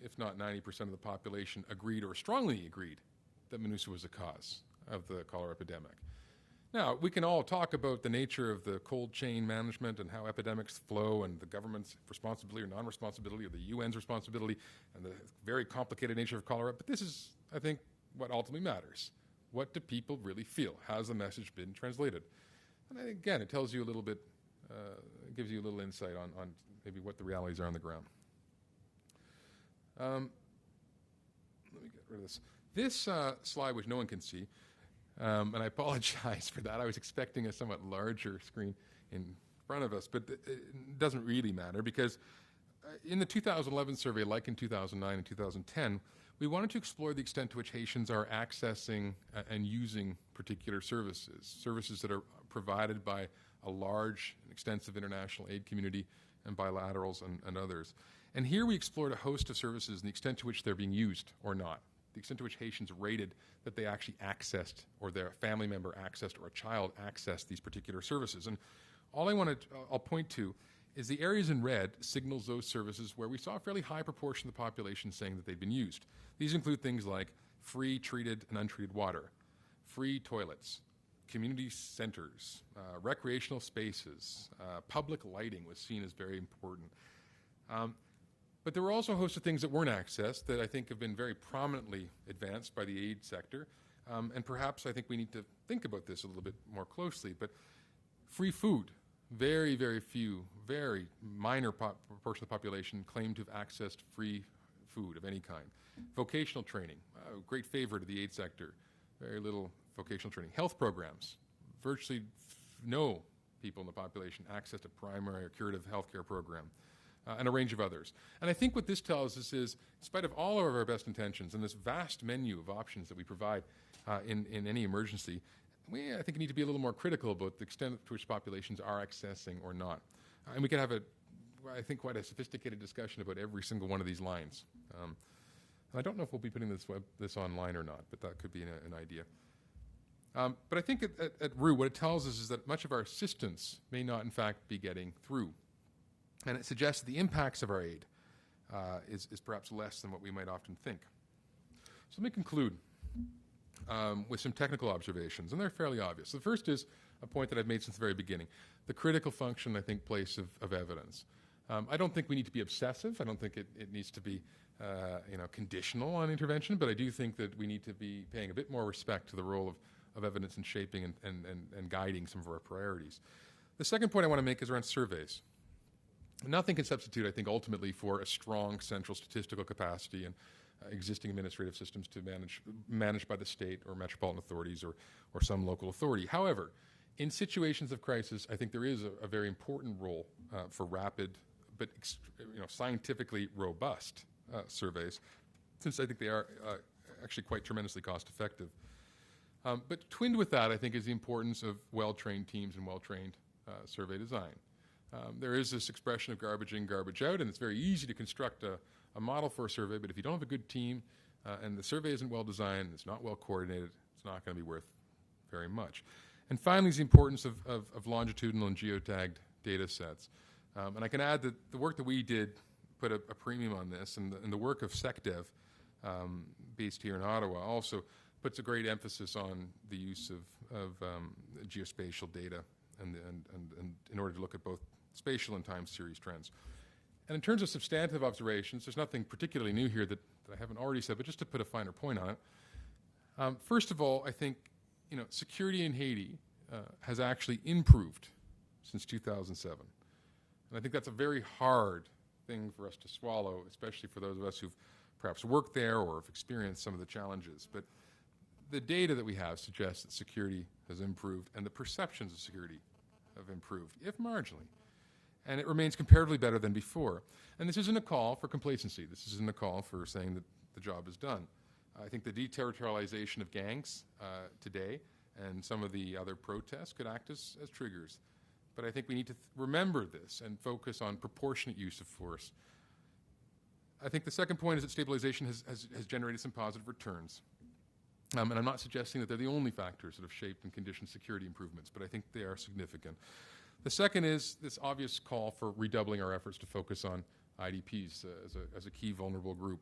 if not 90% of the population agreed or strongly agreed that MINUSTAH was the cause of the cholera epidemic. Now, we can all talk about the nature of the cold chain management and how epidemics flow and the government's responsibility or non-responsibility or the UN's responsibility and the very complicated nature of cholera, but this is, I think, what ultimately matters. What do people really feel? Has the message been translated? And again, it tells you a little bit, gives you a little insight on maybe what the realities are on the ground. Let me get rid of this. This slide, which no one can see, and I apologize for that. I was expecting a somewhat larger screen in front of us, but it doesn't really matter because in the 2011 survey, like in 2009 and 2010, we wanted to explore the extent to which Haitians are accessing and using particular services that are provided by a large and extensive international aid community and bilaterals and others. And here we explored a host of services and the extent to which they're being used or not, the extent to which Haitians rated that they actually accessed or their family member accessed or a child accessed these particular services. And all I'll point to is the areas in red signals those services where we saw a fairly high proportion of the population saying that they've been used. These include things like free treated and untreated water, free toilets, community centers, recreational spaces, public lighting was seen as very important. But there were also a host of things that weren't accessed that I think have been very prominently advanced by the aid sector. And perhaps I think we need to think about this a little bit more closely. But free food, Very, very few, very minor proportion of the population claim to have accessed free food of any kind. Vocational training, a great favorite of the aid sector, very little vocational training. Health programs, virtually no people in the population access to primary or curative healthcare program, and a range of others. And I think what this tells us is, in spite of all of our best intentions and this vast menu of options that we provide in any emergency, we, I think, need to be a little more critical about the extent to which populations are accessing or not. And we can have I think, quite a sophisticated discussion about every single one of these lines. And I don't know if we'll be putting this online or not, but that could be an idea. But I think at root, what it tells us is that much of our assistance may not, in fact, be getting through. And it suggests that the impacts of our aid is perhaps less than what we might often think. So let me conclude with some technical observations, and they're fairly obvious. The first is a point that I've made since the very beginning, the critical function, I think, place of evidence. I don't think we need to be obsessive. I don't think it needs to be conditional on intervention, but I do think that we need to be paying a bit more respect to the role of evidence in shaping and guiding some of our priorities. The second point I want to make is around surveys. Nothing can substitute, I think, ultimately for a strong central statistical capacity and existing administrative systems to managed by the state or metropolitan authorities or some local authority. However, in situations of crisis, I think there is a very important role for rapid but scientifically robust surveys, since I think they are actually quite tremendously cost effective. But twinned with that, I think, is the importance of well-trained teams and well-trained survey design. There is this expression of garbage in, garbage out, and it's very easy to construct a model for a survey, but if you don't have a good team and the survey isn't well designed, it's not well coordinated, it's not going to be worth very much. And finally is the importance of longitudinal and geotagged data sets. And I can add that the work that we did put a premium on this, and the work of SecDev, based here in Ottawa, also puts a great emphasis on the use of geospatial data and in order to look at both spatial and time series trends. And in terms of substantive observations, there's nothing particularly new here that I haven't already said, but just to put a finer point on it. First of all, I think security in Haiti has actually improved since 2007. And I think that's a very hard thing for us to swallow, especially for those of us who've perhaps worked there or have experienced some of the challenges. But the data that we have suggests that security has improved and the perceptions of security have improved, if marginally. And it remains comparatively better than before. And this isn't a call for complacency. This isn't a call for saying that the job is done. I think the deterritorialization of gangs today and some of the other protests could act as triggers. But I think we need to remember this and focus on proportionate use of force. I think the second point is that stabilization has generated some positive returns. And I'm not suggesting that they're the only factors that have shaped and conditioned security improvements, but I think they are significant. The second is this obvious call for redoubling our efforts to focus on IDPs as a key vulnerable group,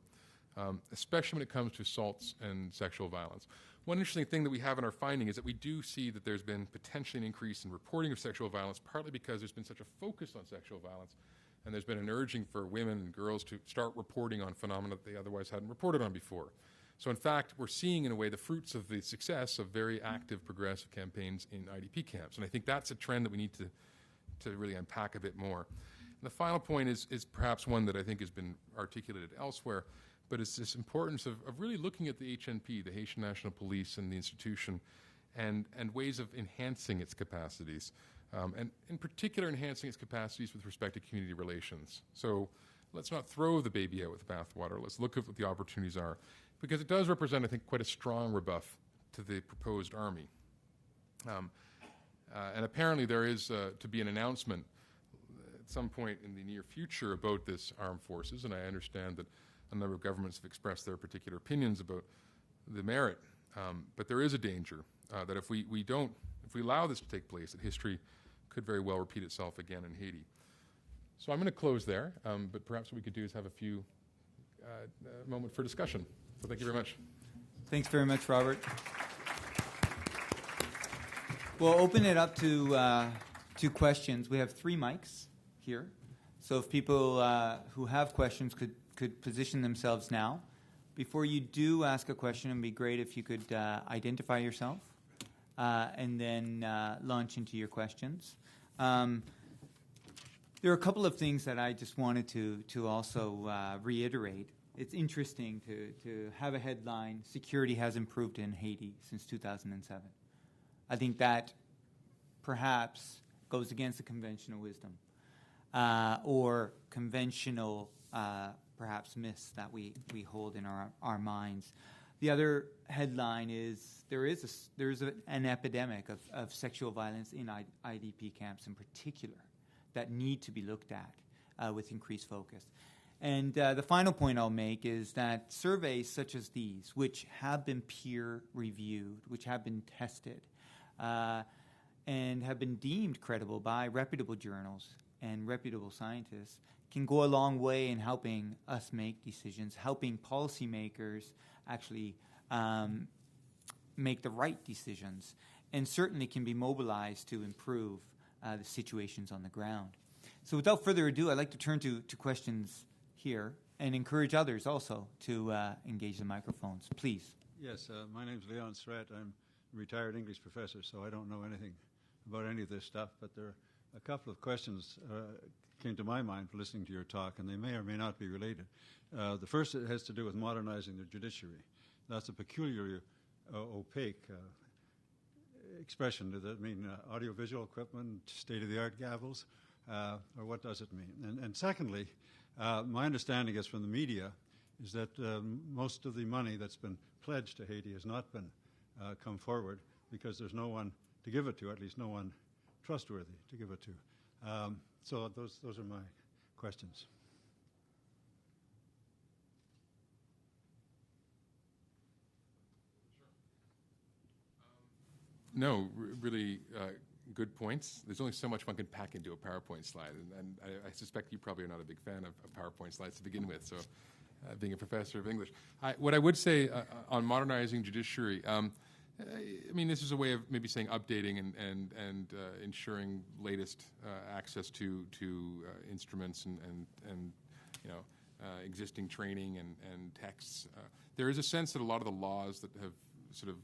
especially when it comes to assaults and sexual violence. One interesting thing that we have in our finding is that we do see that there's been potentially an increase in reporting of sexual violence, partly because there's been such a focus on sexual violence, and there's been an urging for women and girls to start reporting on phenomena that they otherwise hadn't reported on before. So in fact, we're seeing in a way the fruits of the success of very active progressive campaigns in IDP camps. And I think that's a trend that we need to really unpack a bit more. And the final point is perhaps one that I think has been articulated elsewhere, but it's this importance of really looking at the HNP, the Haitian National Police, and the institution, and ways of enhancing its capacities. And in particular, enhancing its capacities with respect to community relations. So let's not throw the baby out with the bathwater. Let's look at what the opportunities are. Because it does represent, I think, quite a strong rebuff to the proposed army. And apparently there is to be an announcement at some point in the near future about this armed forces, and I understand that a number of governments have expressed their particular opinions about the merit. But there is a danger that if we allow this to take place, that history could very well repeat itself again in Haiti. So I'm going to close there, but perhaps what we could do is have a moment for discussion. So thank you very much. Thanks very much, Robert. We'll open it up to questions. We have 3 mics here. So if people who have questions could position themselves now. Before you do ask a question, it would be great if you could identify yourself and then launch into your questions. There are a couple of things that I just wanted to also reiterate. It's interesting to have a headline, security has improved in Haiti since 2007. I think that perhaps goes against the conventional wisdom or conventional perhaps myths that we hold in our minds. The other headline is there's an epidemic of sexual violence in IDP camps in particular that need to be looked at with increased focus. And the final point I'll make is that surveys such as these, which have been peer-reviewed, which have been tested, and have been deemed credible by reputable journals and reputable scientists, can go a long way in helping us make decisions, helping policymakers actually make the right decisions, and certainly can be mobilized to improve the situations on the ground. So without further ado, I'd like to turn to questions here and encourage others also to engage the microphones. Please. Yes, my name's Leon Srett. I'm a retired English professor, so I don't know anything about any of this stuff, but there are a couple of questions came to my mind for listening to your talk, and they may or may not be related. The first has to do with modernizing the judiciary. That's a peculiarly opaque expression. Does that mean audiovisual equipment, state-of-the-art gavels, or what does it mean? And secondly, my understanding is from the media is that most of the money that's been pledged to Haiti has not been come forward because there's no one to give it to, at least no one trustworthy to give it to. So those are my questions. No, really good points. There's only so much one can pack into a PowerPoint slide, and I suspect you probably are not a big fan of PowerPoint slides to begin with, so being a professor of English. What I would say on modernizing judiciary, I mean, this is a way of maybe saying updating and ensuring latest access to instruments and you know, existing training and texts. There is a sense that a lot of the laws that have sort of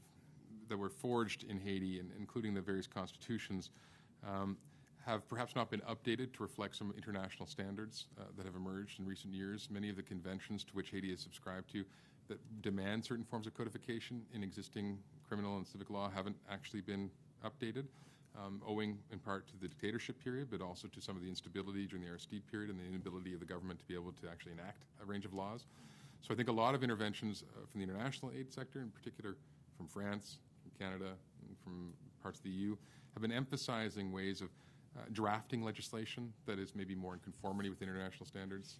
that were forged in Haiti, and including the various constitutions, have perhaps not been updated to reflect some international standards that have emerged in recent years. Many of the conventions to which Haiti is subscribed to that demand certain forms of codification in existing criminal and civic law haven't actually been updated, owing in part to the dictatorship period, but also to some of the instability during the Aristide period and the inability of the government to be able to actually enact a range of laws. So I think a lot of interventions from the international aid sector, in particular from France, Canada, and from parts of the EU, have been emphasizing ways of drafting legislation that is maybe more in conformity with international standards.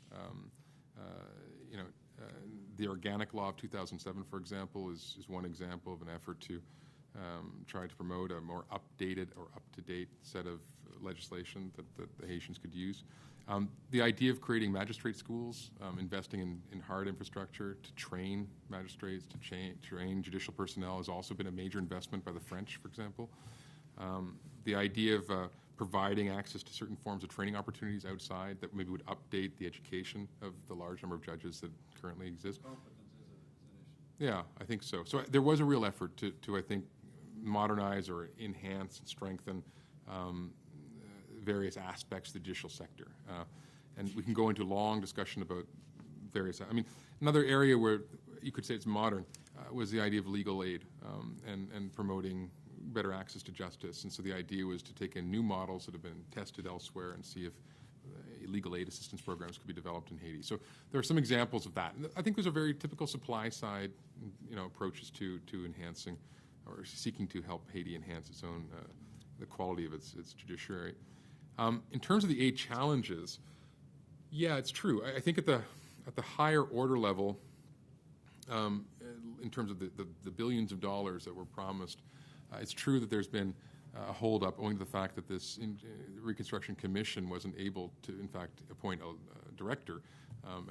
You know, the Organic Law of 2007, for example, is one example of an effort to try to promote a more updated or up-to-date set of legislation that the Haitians could use. The idea of creating magistrate schools, investing in hard infrastructure to train magistrates, to train judicial personnel has also been a major investment by the French, for example. The idea of providing access to certain forms of training opportunities outside that maybe would update the education of the large number of judges that currently exist. Competence is an issue. Yeah, I think so. So there was a real effort to I think, modernize or enhance and strengthen various aspects of the judicial sector. And we can go into a long discussion about various, I mean, another area where you could say it's modern was the idea of legal aid and promoting better access to justice. And so the idea was to take in new models that have been tested elsewhere and see if legal aid assistance programs could be developed in Haiti. So there are some examples of that. And I think there's a very typical supply side, approaches to enhancing or seeking to help Haiti enhance its own, the quality of its judiciary. In terms of the aid challenges, yeah, it's true. I think at the higher order level, in terms of the billions of dollars that were promised, it's true that there's been a holdup owing to the fact that this Reconstruction Commission wasn't able to, in fact, appoint a director,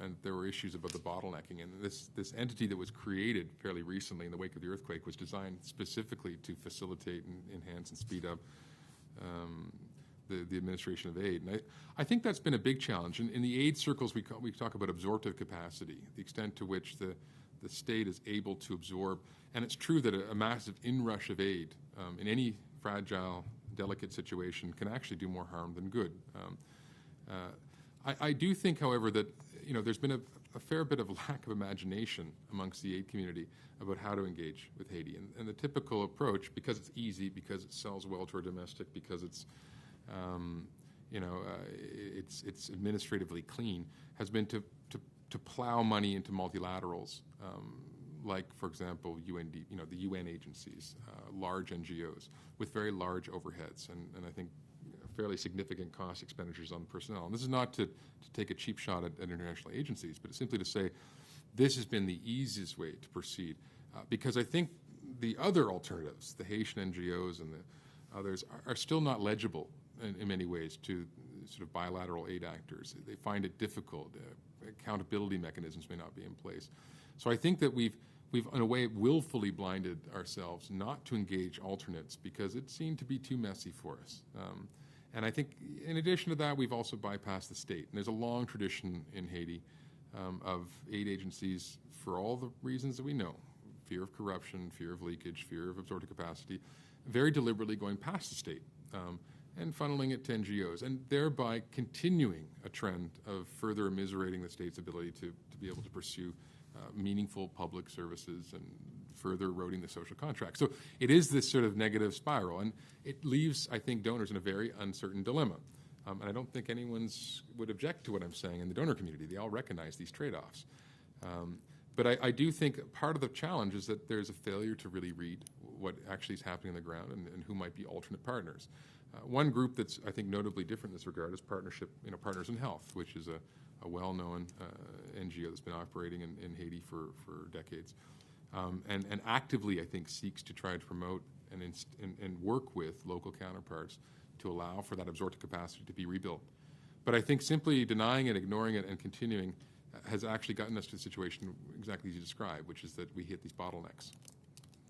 and there were issues about the bottlenecking. And this entity that was created fairly recently in the wake of the earthquake was designed specifically to facilitate and enhance and speed up the administration of aid. And I think that's been a big challenge. In the aid circles, we talk about absorptive capacity, the extent to which the state is able to absorb. And it's true that a massive inrush of aid in any fragile, delicate situation can actually do more harm than good. I do think, however, that there's been a fair bit of lack of imagination amongst the aid community about how to engage with Haiti. And the typical approach, because it's easy, because it sells well to our domestic, because it's it's administratively clean, has been to plow money into multilaterals, like, for example, the UN agencies, large NGOs with very large overheads, and I think fairly significant cost expenditures on personnel. And this is not to take a cheap shot at international agencies, but it's simply to say this has been the easiest way to proceed, because I think the other alternatives, the Haitian NGOs and the others, are still not legible in many ways to sort of bilateral aid actors. They find it difficult. Accountability mechanisms may not be in place. So I think that we've in a way willfully blinded ourselves not to engage alternates because it seemed to be too messy for us. And I think in addition to that, we've also bypassed the state. And there's a long tradition in Haiti of aid agencies for all the reasons that we know: fear of corruption, fear of leakage, fear of absorptive capacity, very deliberately going past the state and funneling it to NGOs, and thereby continuing a trend of further immiserating the state's ability to be able to pursue meaningful public services and further eroding the social contract. So it is this sort of negative spiral, and it leaves, I think, donors in a very uncertain dilemma. And I don't think anyone would object to what I'm saying in the donor community. They all recognize these trade-offs. But I do think part of the challenge is that there's a failure to really read what actually is happening on the ground and who might be alternate partners. One group that's, I think, notably different in this regard is Partners in Health, which is a well-known NGO that's been operating in Haiti for decades. And actively, I think, seeks to try to promote and work with local counterparts to allow for that absorptive capacity to be rebuilt. But I think simply denying it, ignoring it, and continuing has actually gotten us to a situation exactly as you described, which is that we hit these bottlenecks.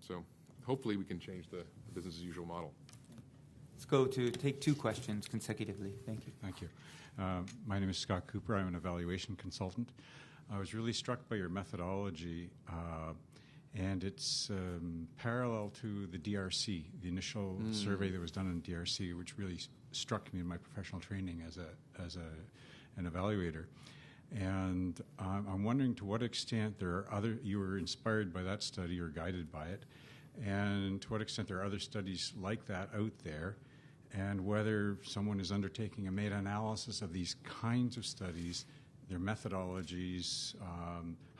So hopefully we can change the business as usual model. Let's go to take two questions consecutively. Thank you. Thank you. My name is Scott Cooper. I'm an evaluation consultant. I was really struck by your methodology, and it's parallel to the DRC, the initial survey that was done in DRC, which really struck me in my professional training as an evaluator. And I'm wondering to what extent you were inspired by that study or guided by it, and to what extent there are other studies like that out there, and whether someone is undertaking a meta-analysis of these kinds of studies, their methodologies,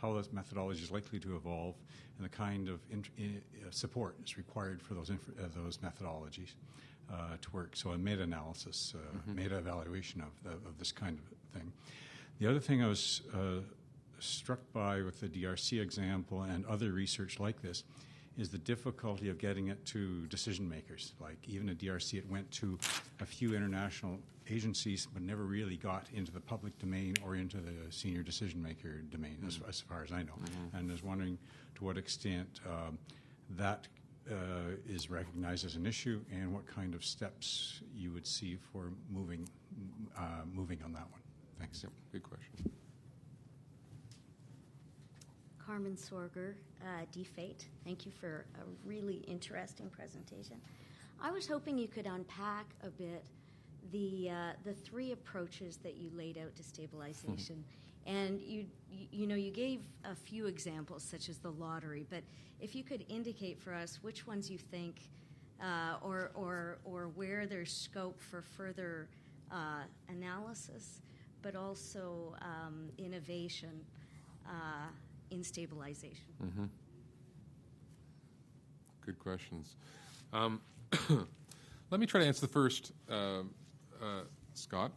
how those methodologies is likely to evolve, and the kind of support is required for those methodologies to work. So a meta-analysis, meta-evaluation of this kind of thing. The other thing I was struck by with the DRC example and other research like this is the difficulty of getting it to decision makers. Like even at DRC, it went to a few international agencies, but never really got into the public domain or into the senior decision maker domain, as far as I know. And I was wondering to what extent that is recognized as an issue, and what kind of steps you would see for moving on that one. Thanks. Yep, good question. Carmen Sorger, DFATE. Thank you for a really interesting presentation. I was hoping you could unpack a bit the three approaches that you laid out to stabilization. And you gave a few examples, such as the lottery, but if you could indicate for us which ones you think or where there's scope for further analysis, but also innovation in stabilization. Good questions. Let me try to answer the first, Scott.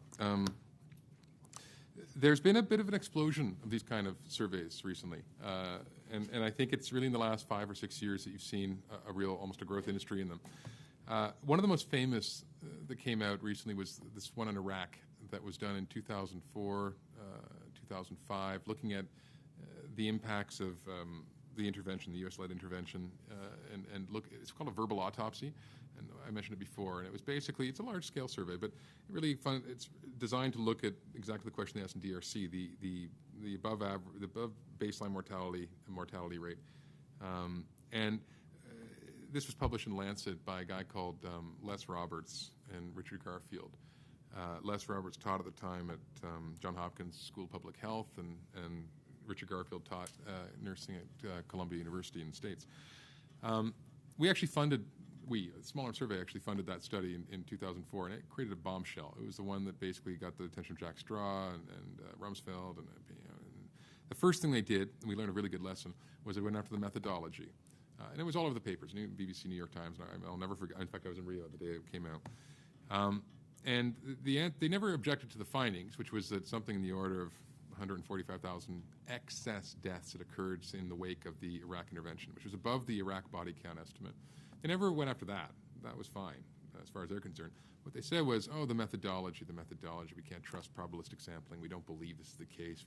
There's been a bit of an explosion of these kind of surveys recently, and I think it's really in the last 5 or 6 years that you've seen almost a growth industry in them. One of the most famous that came out recently was this one on Iraq that was done in 2004, 2005, looking at the impacts of the intervention, the U.S.-led intervention, and it's called a verbal autopsy, and I mentioned it before, and it was basically, it's a large-scale survey, but really fun. It's designed to look at exactly the question they asked in DRC, the above baseline mortality rate, and this was published in Lancet by a guy called Les Roberts and Richard Garfield. Les Roberts taught at the time at Johns Hopkins School of Public Health, and Richard Garfield taught nursing at Columbia University in the States. We actually funded, a smaller survey actually funded that study in 2004, and it created a bombshell. It was the one that basically got the attention of Jack Straw and Rumsfeld. And the first thing they did, and we learned a really good lesson, was they went after the methodology. And it was all over the papers, BBC, New York Times, and I'll never forget. In fact, I was in Rio the day it came out. And they never objected to the findings, which was that something in the order of 145,000 excess deaths had occurred in the wake of the Iraq intervention, which was above the Iraq body count estimate. They never went after that. That was fine, as far as they're concerned. What they said was, the methodology. We can't trust probabilistic sampling. We don't believe this is the case.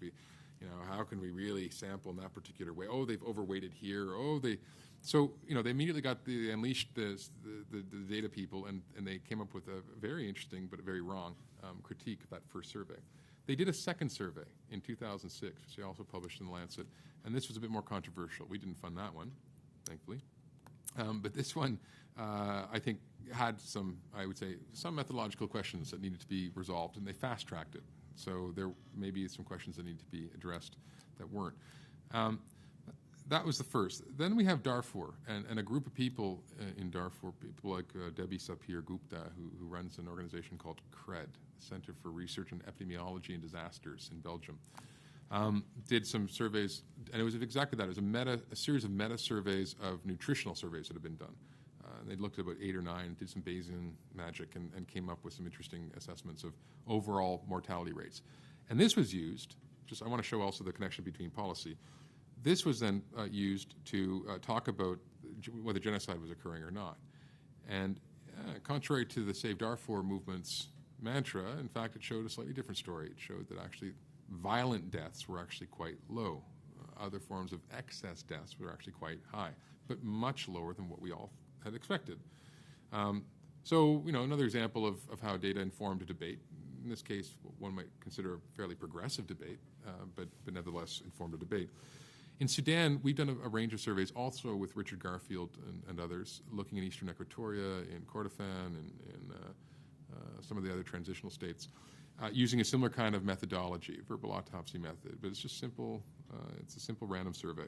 How can we really sample in that particular way? They've overweighted here. So, they immediately unleashed the data people, and they came up with a very interesting but very wrong critique of that first survey. They did a second survey in 2006, which they also published in The Lancet, and this was a bit more controversial. We didn't fund that one, thankfully. But this one, I think, had some methodological questions that needed to be resolved, and they fast-tracked it. So there may be some questions that need to be addressed that weren't. That was the first. Then we have Darfur, and a group of people in Darfur, people like Debbie Sapir-Gupta, who runs an organization called CRED, Center for Research in Epidemiology and Disasters in Belgium, did some surveys, and it was exactly that. It was a series of meta-surveys of nutritional surveys that had been done. They looked at about 8 or 9, did some Bayesian magic, and came up with some interesting assessments of overall mortality rates. And this was used, I want to show also the connection between policy. This was then used to talk about whether genocide was occurring or not. And contrary to the Save Darfur movement's mantra, in fact, it showed a slightly different story. It showed that actually violent deaths were actually quite low. Other forms of excess deaths were actually quite high, but much lower than what we all had expected. So, another example of how data informed a debate. In this case, one might consider a fairly progressive debate, but nevertheless informed a debate. In Sudan, we've done a range of surveys also with Richard Garfield and others, looking at Eastern Equatoria, in Kordofan, and in some of the other transitional states, using a similar kind of methodology, verbal autopsy method, but it's just simple. It's a simple random survey.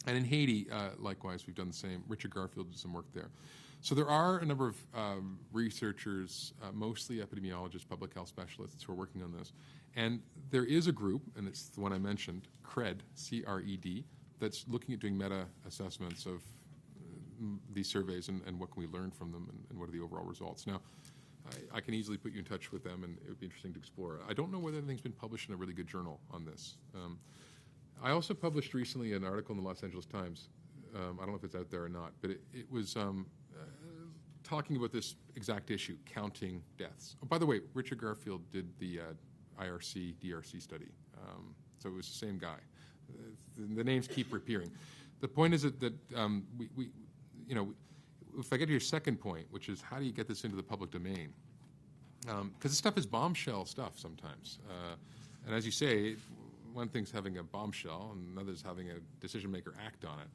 And in Haiti, likewise, we've done the same. Richard Garfield did some work there. So there are a number of researchers, mostly epidemiologists, public health specialists, who are working on this. And there is a group, and it's the one I mentioned, CRED, C-R-E-D, that's looking at doing meta-assessments of these surveys and what can we learn from them and what are the overall results. Now, I can easily put you in touch with them, and it would be interesting to explore. I don't know whether anything's been published in a really good journal on this. I also published recently an article in the Los Angeles Times. I don't know if it's out there or not, but it was talking about this exact issue, counting deaths. Oh, by the way, Richard Garfield did the IRC, DRC study. So it was the same guy. The names keep appearing. The point is that we if I get to your second point, which is how do you get this into the public domain? Because this stuff is bombshell stuff sometimes. And as you say, one thing's having a bombshell and another's having a decision maker act on it.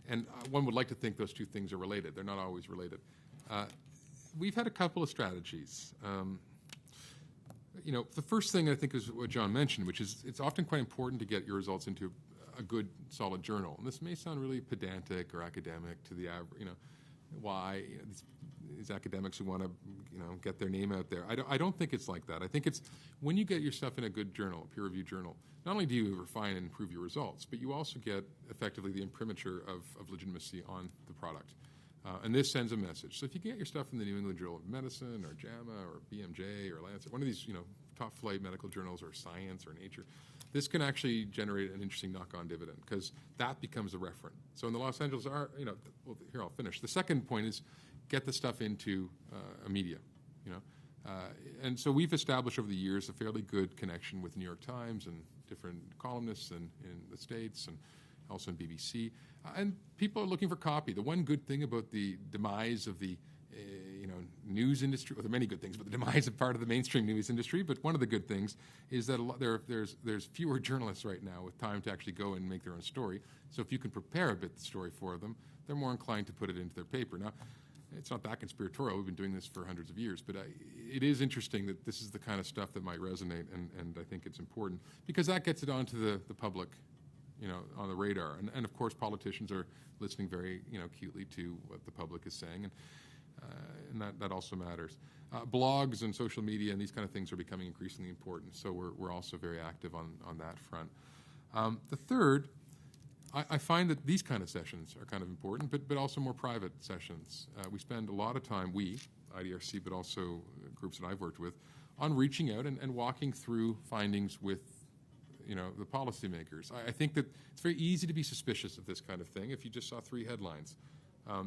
And one would like to think those two things are related. They're not always related. We've had a couple of strategies. The first thing I think is what John mentioned, which is it's often quite important to get your results into a good, solid journal. And this may sound really pedantic or academic to the average, why these academics who want to, get their name out there. I don't think it's like that. I think it's when you get your stuff in a good journal, a peer-reviewed journal, not only do you refine and improve your results, but you also get effectively the imprimatur of legitimacy on the product. And this sends a message. So if you get your stuff in the New England Journal of Medicine or JAMA or BMJ or Lancet, one of these, top-flight medical journals or Science or Nature, this can actually generate an interesting knock-on dividend because that becomes a referent. So in the Los Angeles, here I'll finish. The second point is get the stuff into a media, and so we've established over the years a fairly good connection with New York Times and different columnists in the States and also in BBC. And people are looking for copy. The one good thing about the demise of the news industry, well, there are many good things, but the demise of part of the mainstream news industry, but one of the good things is that there's fewer journalists right now with time to actually go and make their own story. So if you can prepare a bit the story for them, they're more inclined to put it into their paper. Now, It's not that conspiratorial. We've been doing this for hundreds of years. But it is interesting that this is the kind of stuff that might resonate, and I think it's important because that gets it onto the public, on the radar. And of course, politicians are listening very, acutely to what the public is saying, and that also matters. Blogs and social media and these kind of things are becoming increasingly important, so we're also very active on that front. The third, I find that these kind of sessions are kind of important, but also more private sessions. We spend a lot of time, IDRC, but also groups that I've worked with, on reaching out and walking through findings with the policymakers. I think that it's very easy to be suspicious of this kind of thing if you just saw 3 headlines.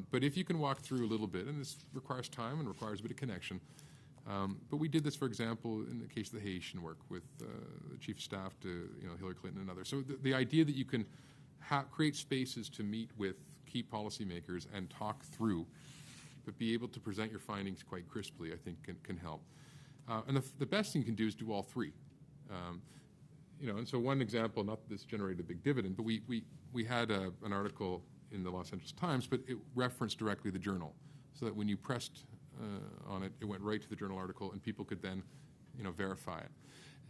But if you can walk through a little bit, and this requires time and requires a bit of connection, but we did this, for example, in the case of the Haitian work with the chief of staff to Hillary Clinton and others. So the idea that you can create spaces to meet with key policymakers and talk through, but be able to present your findings quite crisply, I think can help. And the best thing you can do is do all 3. And so one example, not that this generated a big dividend, but we had an article in the Los Angeles Times, but it referenced directly the journal, so that when you pressed on it, it went right to the journal article, and people could then, verify it.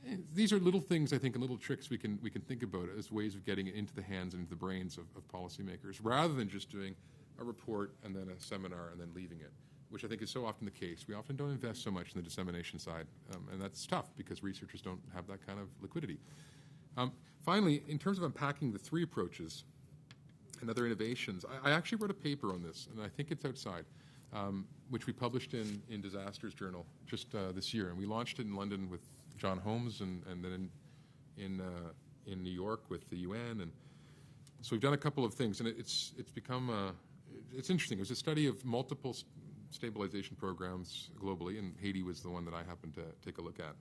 And these are little things, I think, and little tricks we can think about as ways of getting it into the hands and into the brains of policymakers, rather than just doing a report and then a seminar and then leaving it, which I think is so often the case. We often don't invest so much in the dissemination side, and that's tough because researchers don't have that kind of liquidity. Finally, in terms of unpacking the 3 approaches and other innovations, I actually wrote a paper on this, and I think it's outside, which we published in Disasters Journal just this year. And we launched it in London with John Holmes, and then in New York with the UN. And so we've done a couple of things, and it's become it's interesting. It was a study of multiple stabilization programs globally, and Haiti was the one that I happened to take a look at.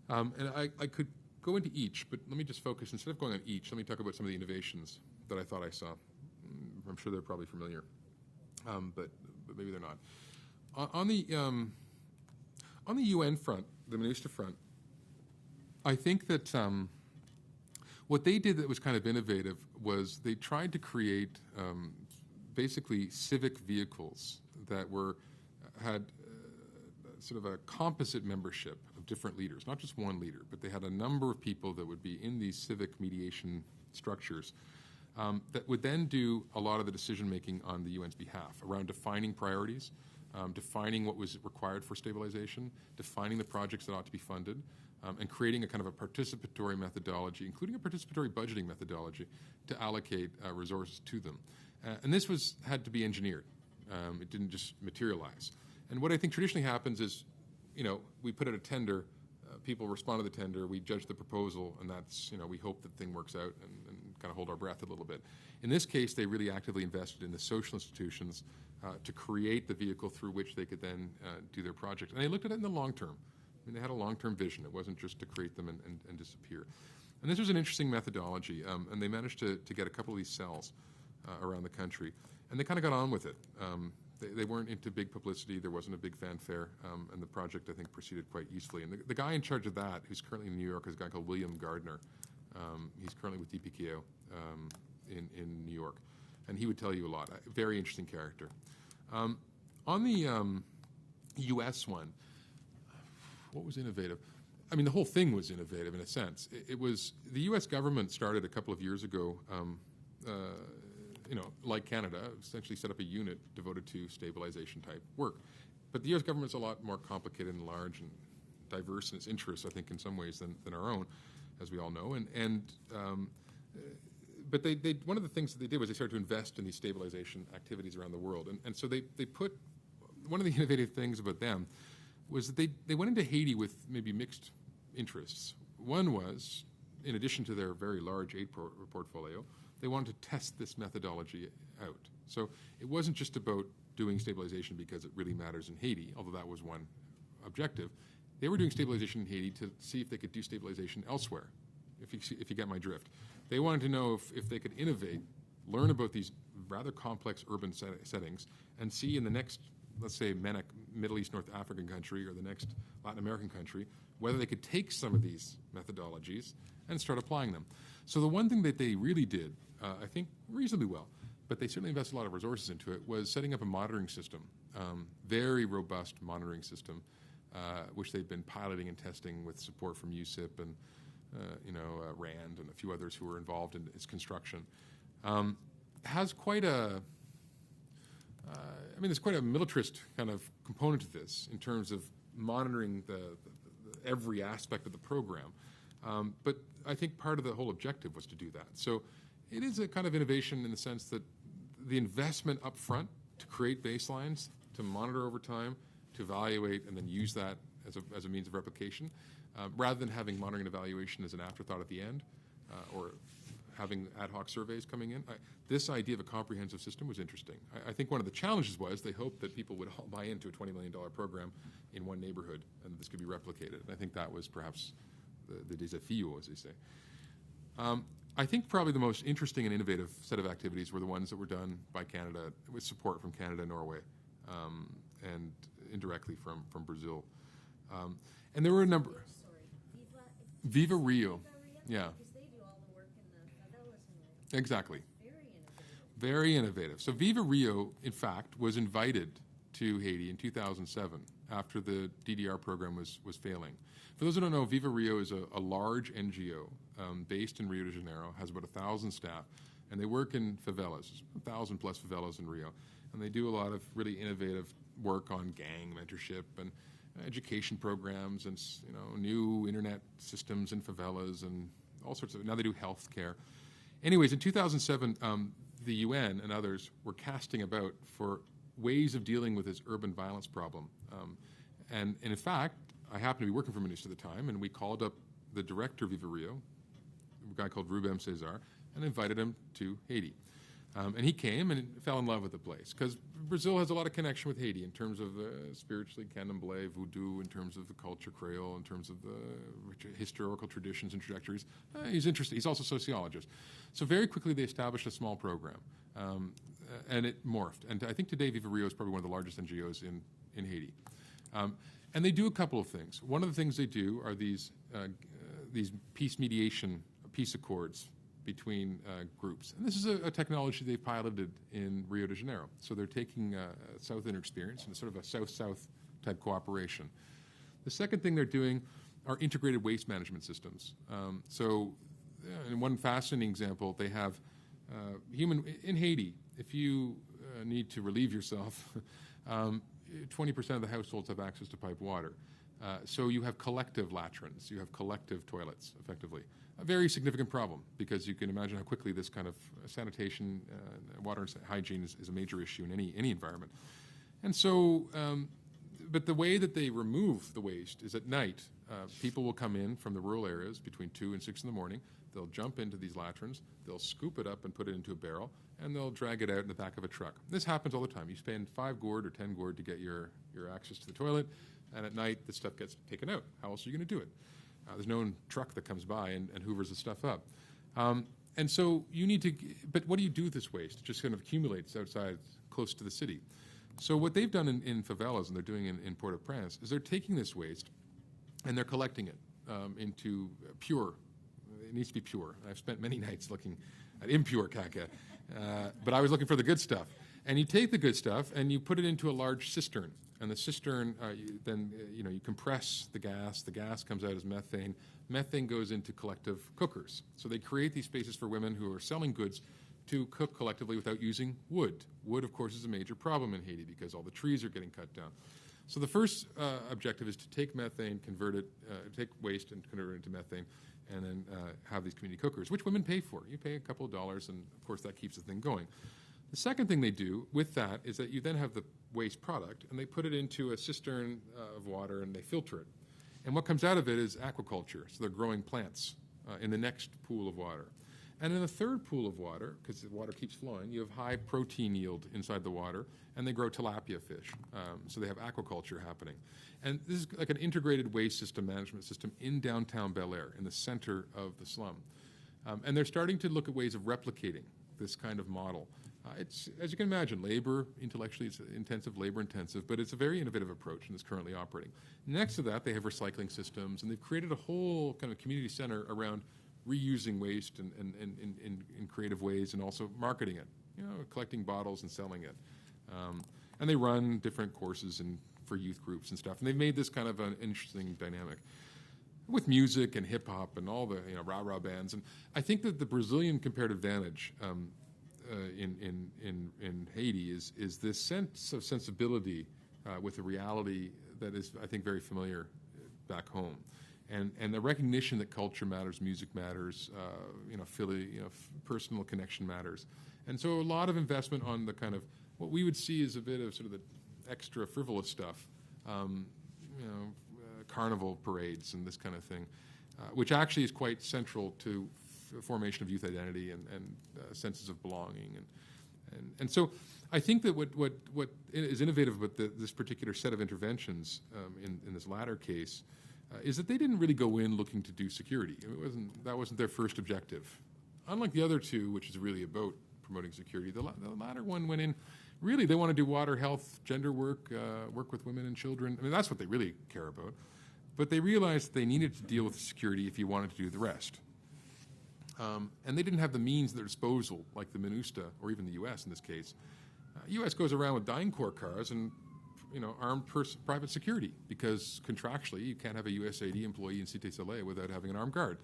And I could go into each, but let me just focus. Instead of going on each, let me talk about some of the innovations that I thought I saw. I'm sure they're probably familiar, but maybe they're not. On the UN front, the MINUSTA front, I think that what they did that was kind of innovative was they tried to create basically civic vehicles that had sort of a composite membership of different leaders, not just one leader, but they had a number of people that would be in these civic mediation structures that would then do a lot of the decision-making on the UN's behalf around defining priorities, defining what was required for stabilization, defining the projects that ought to be funded, and creating a kind of a participatory methodology, including a participatory budgeting methodology, to allocate resources to them. And this had to be engineered. It didn't just materialize. And what I think traditionally happens is, we put out a tender, people respond to the tender, we judge the proposal, and that's, we hope that the thing works out and kind of hold our breath a little bit. In this case, they really actively invested in the social institutions to create the vehicle through which they could then do their project. And they looked at it in the long term. I mean, they had a long-term vision. It wasn't just to create them and disappear. And this was an interesting methodology, and they managed to get a couple of these cells around the country. And they kind of got on with it. They weren't into big publicity. There wasn't a big fanfare, and the project, I think, proceeded quite easily. And the guy in charge of that, who's currently in New York, is a guy called William Gardner. He's currently with DPKO in New York, and he would tell you a lot. A very interesting character. On the U.S. one, what was innovative? I mean, the whole thing was innovative in a sense. It was the U.S. government started a couple of years ago, like Canada, essentially set up a unit devoted to stabilization type work. But the U.S. government's a lot more complicated and large and diverse in its interests, I think, in some ways than our own, as we all know. But they one of the things that they did was they started to invest in these stabilization activities around the world. And so they put, one of the innovative things about them was that they went into Haiti with maybe mixed interests. One was, in addition to their very large aid portfolio, they wanted to test this methodology out. So it wasn't just about doing stabilization because it really matters in Haiti, although that was one objective. They were doing stabilization in Haiti to see if they could do stabilization elsewhere, if you get my drift. They wanted to know if they could innovate, learn about these rather complex urban settings, and see in the next, let's say, Middle East, North African country or the next Latin American country, whether they could take some of these methodologies and start applying them. So the one thing that they really did, I think reasonably well, but they certainly invested a lot of resources into it, was setting up a monitoring system, very robust monitoring system, which they've been piloting and testing with support from USIP and RAND and a few others who were involved in its construction. Has quite a, there's quite a militarist kind of component to this in terms of monitoring every aspect of the program. But I think part of the whole objective was to do that. So it is a kind of innovation in the sense that the investment up front to create baselines, to monitor over time, to evaluate, and then use that as a means of replication, rather than having monitoring and evaluation as an afterthought at the end, or having ad hoc surveys coming in. This idea of a comprehensive system was interesting. I think one of the challenges was they hoped that people would all buy into a $20 million program in one neighborhood and this could be replicated. And I think that was perhaps the desafio, as they say. I think probably the most interesting and innovative set of activities were the ones that were done by Canada with support from Canada and Norway, and indirectly from Brazil. And there were a number. Sorry, Viva Rio. Viva Rio? Yeah. Because they do all the work in the favelas in Rio. Exactly. Very innovative. Very innovative. So Viva Rio, in fact, was invited to Haiti in 2007 after the DDR program was failing. For those who don't know, Viva Rio is a large NGO based in Rio de Janeiro, has about 1,000 staff, and they work in favelas, 1,000 plus favelas in Rio. And they do a lot of really innovative work on gang mentorship and education programs and new internet systems in favelas and all sorts of. Now they do health care. Anyways, in 2007, the UN and others were casting about for ways of dealing with this urban violence problem. And in fact, I happened to be working for MINUSTA at the time, and we called up the director of Viva Rio, a guy called Rubem Cesar, and invited him to Haiti. And he came and fell in love with the place because Brazil has a lot of connection with Haiti in terms of spiritually candomblé, voodoo, in terms of the culture creole, in terms of the historical traditions and trajectories. He's interested. He's also a sociologist. So very quickly they established a small program, and it morphed. And I think today Viva Rio is probably one of the largest NGOs in Haiti. And they do a couple of things. One of the things they do are these peace mediation, peace accords between groups. And this is a technology they've piloted in Rio de Janeiro. So they're taking a Southern experience and sort of a South-South type cooperation. The second thing they're doing are integrated waste management systems. In one fascinating example, they have in Haiti, if you need to relieve yourself, 20% of the households have access to pipe water. So you have collective latrines, you have collective toilets, effectively. A very significant problem because you can imagine how quickly this kind of sanitation, water and hygiene is a major issue in any environment. And so, but the way that they remove the waste is at night. People will come in from the rural areas between 2 and 6 in the morning. They'll jump into these latrines, they'll scoop it up and put it into a barrel, and they'll drag it out in the back of a truck. This happens all the time. You spend 5 gourd or 10 gourd to get your access to the toilet, and at night the stuff gets taken out. How else are you going to do it? There's no truck that comes by and hoovers the stuff up. And so you need to, but what do you do with this waste? It just kind of accumulates outside, close to the city. So what they've done in favelas, and they're doing in Port-au-Prince, is they're taking this waste and they're collecting it into pure. It needs to be pure. I've spent many nights looking at impure caca, but I was looking for the good stuff. And you take the good stuff and you put it into a large cistern. And the cistern, you compress the gas. The gas comes out as methane. Methane goes into collective cookers. So they create these spaces for women who are selling goods to cook collectively without using wood. Wood, of course, is a major problem in Haiti because all the trees are getting cut down. So the first objective is to take methane, convert it, take waste and convert it into methane, and then have these community cookers, which women pay for. You pay a couple of dollars, and of course that keeps the thing going. The second thing they do with that is that you then have the waste product, and they put it into a cistern of water, and they filter it. And what comes out of it is aquaculture, so they're growing plants in the next pool of water. And in the third pool of water, because the water keeps flowing, you have high protein yield inside the water, and they grow tilapia fish. So they have aquaculture happening. And this is like an integrated waste system management system in downtown Bel Air, in the center of the slum. And they're starting to look at ways of replicating this kind of model. It's, as you can imagine, intellectually it's intensive, labor intensive, but it's a very innovative approach and is currently operating. Next to that, they have recycling systems, and they've created a whole kind of community center around reusing waste in creative ways and also marketing it collecting bottles and selling it. And they run different courses for youth groups and stuff. And they've made this kind of an interesting dynamic with music and hip hop and all the rah-rah bands. And I think that the Brazilian comparative advantage in Haiti is this sense of sensibility with a reality that is, I think, very familiar back home, and the recognition that culture matters, music matters, personal connection matters, and so a lot of investment on the kind of what we would see as a bit of sort of the extra frivolous stuff, carnival parades and this kind of thing, which actually is quite central to formation of youth identity and senses of belonging, and so I think that what is innovative about this particular set of interventions in this latter case is that they didn't really go in looking to do security. That wasn't their first objective. Unlike the other two, which is really about promoting security, the latter one went in. Really, they want to do water, health, gender work, work with women and children. I mean, that's what they really care about. But they realized that they needed to deal with security if you wanted to do the rest. And they didn't have the means at their disposal, like the MINUSTA, or even the U.S. in this case. U.S. goes around with DynCorp cars and armed private security, because contractually you can't have a USAID employee in Cité Soleil without having an armed guard.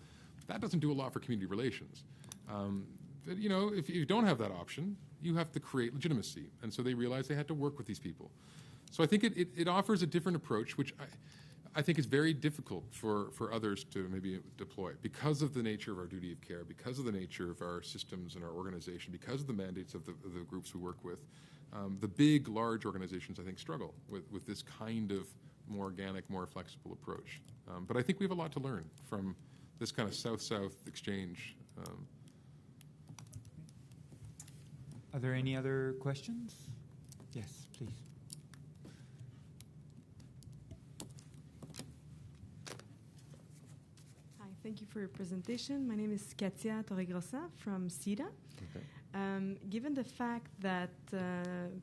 That doesn't do a lot for community relations. But, if you don't have that option, you have to create legitimacy. And so they realized they had to work with these people. So I think it offers a different approach, which I think is very difficult for others to maybe deploy because of the nature of our duty of care, because of the nature of our systems and our organization, because of the mandates of the groups we work with. The big, large organizations, I think, struggle with this kind of more organic, more flexible approach. But I think we have a lot to learn from this kind of South-South exchange. Are there any other questions? Yes, please. Hi, thank you for your presentation. My name is Katia Torregrosa from CEDA. Okay. Given the fact that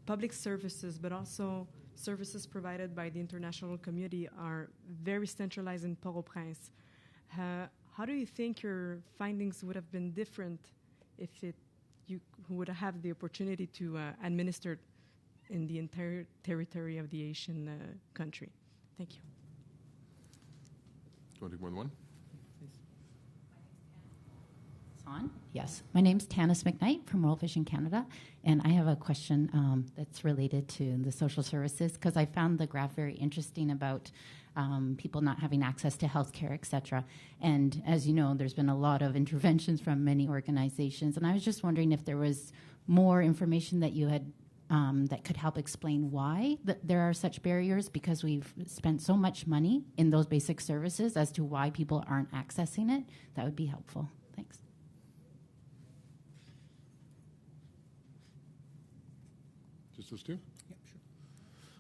public services, but also services provided by the international community, are very centralized in Port-au-Prince, how do you think your findings would have been different if you would have the opportunity to administer in the entire territory of the Haitian country? Thank you. Do you want to do more than one? On? Yes. My name's Tanis McKnight from World Vision Canada, and I have a question that's related to the social services, because I found the graph very interesting about people not having access to health care, et cetera. And as you know, there's been a lot of interventions from many organizations, and I was just wondering if there was more information that you had that could help explain why there are such barriers, because we've spent so much money in those basic services, as to why people aren't accessing it. That would be helpful. Thanks. Just those two? Yeah, sure.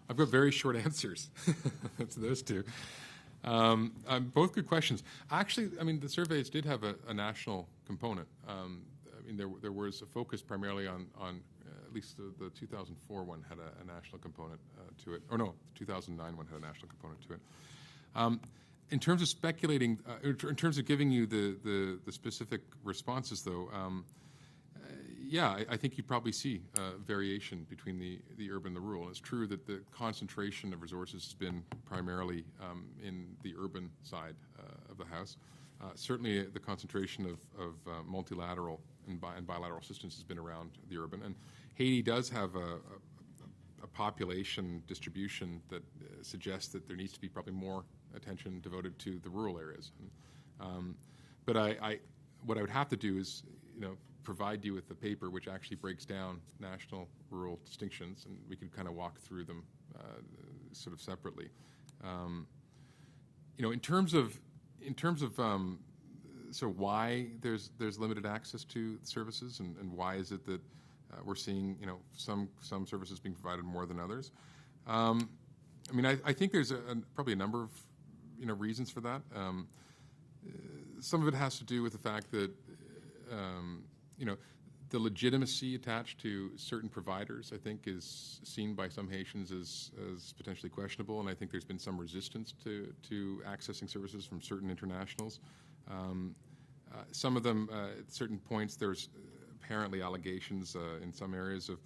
I've got very short answers to those two. Both good questions. Actually, the surveys did have a national component. There was a focus primarily on at least the 2004 one had a national component to it. Or no, 2009 one had a national component to it. In terms of speculating, in terms of giving you the specific responses, though, I think you probably see variation between the urban and the rural. And it's true that the concentration of resources has been primarily in the urban side of the house. Certainly the concentration of multilateral and bilateral assistance has been around the urban. And Haiti does have a population distribution that suggests that there needs to be probably more attention devoted to the rural areas. But what I would have to do is, provide you with the paper which actually breaks down national rural distinctions, and we can kind of walk through them sort of separately. In terms of so why there's limited access to services, and why is it that we're seeing some services being provided more than others? I think there's probably a number of reasons for that. Some of it has to do with the fact that the legitimacy attached to certain providers, I think, is seen by some Haitians as potentially questionable, and I think there's been some resistance to accessing services from certain internationals. Some of them, at certain points, there's apparently allegations in some areas of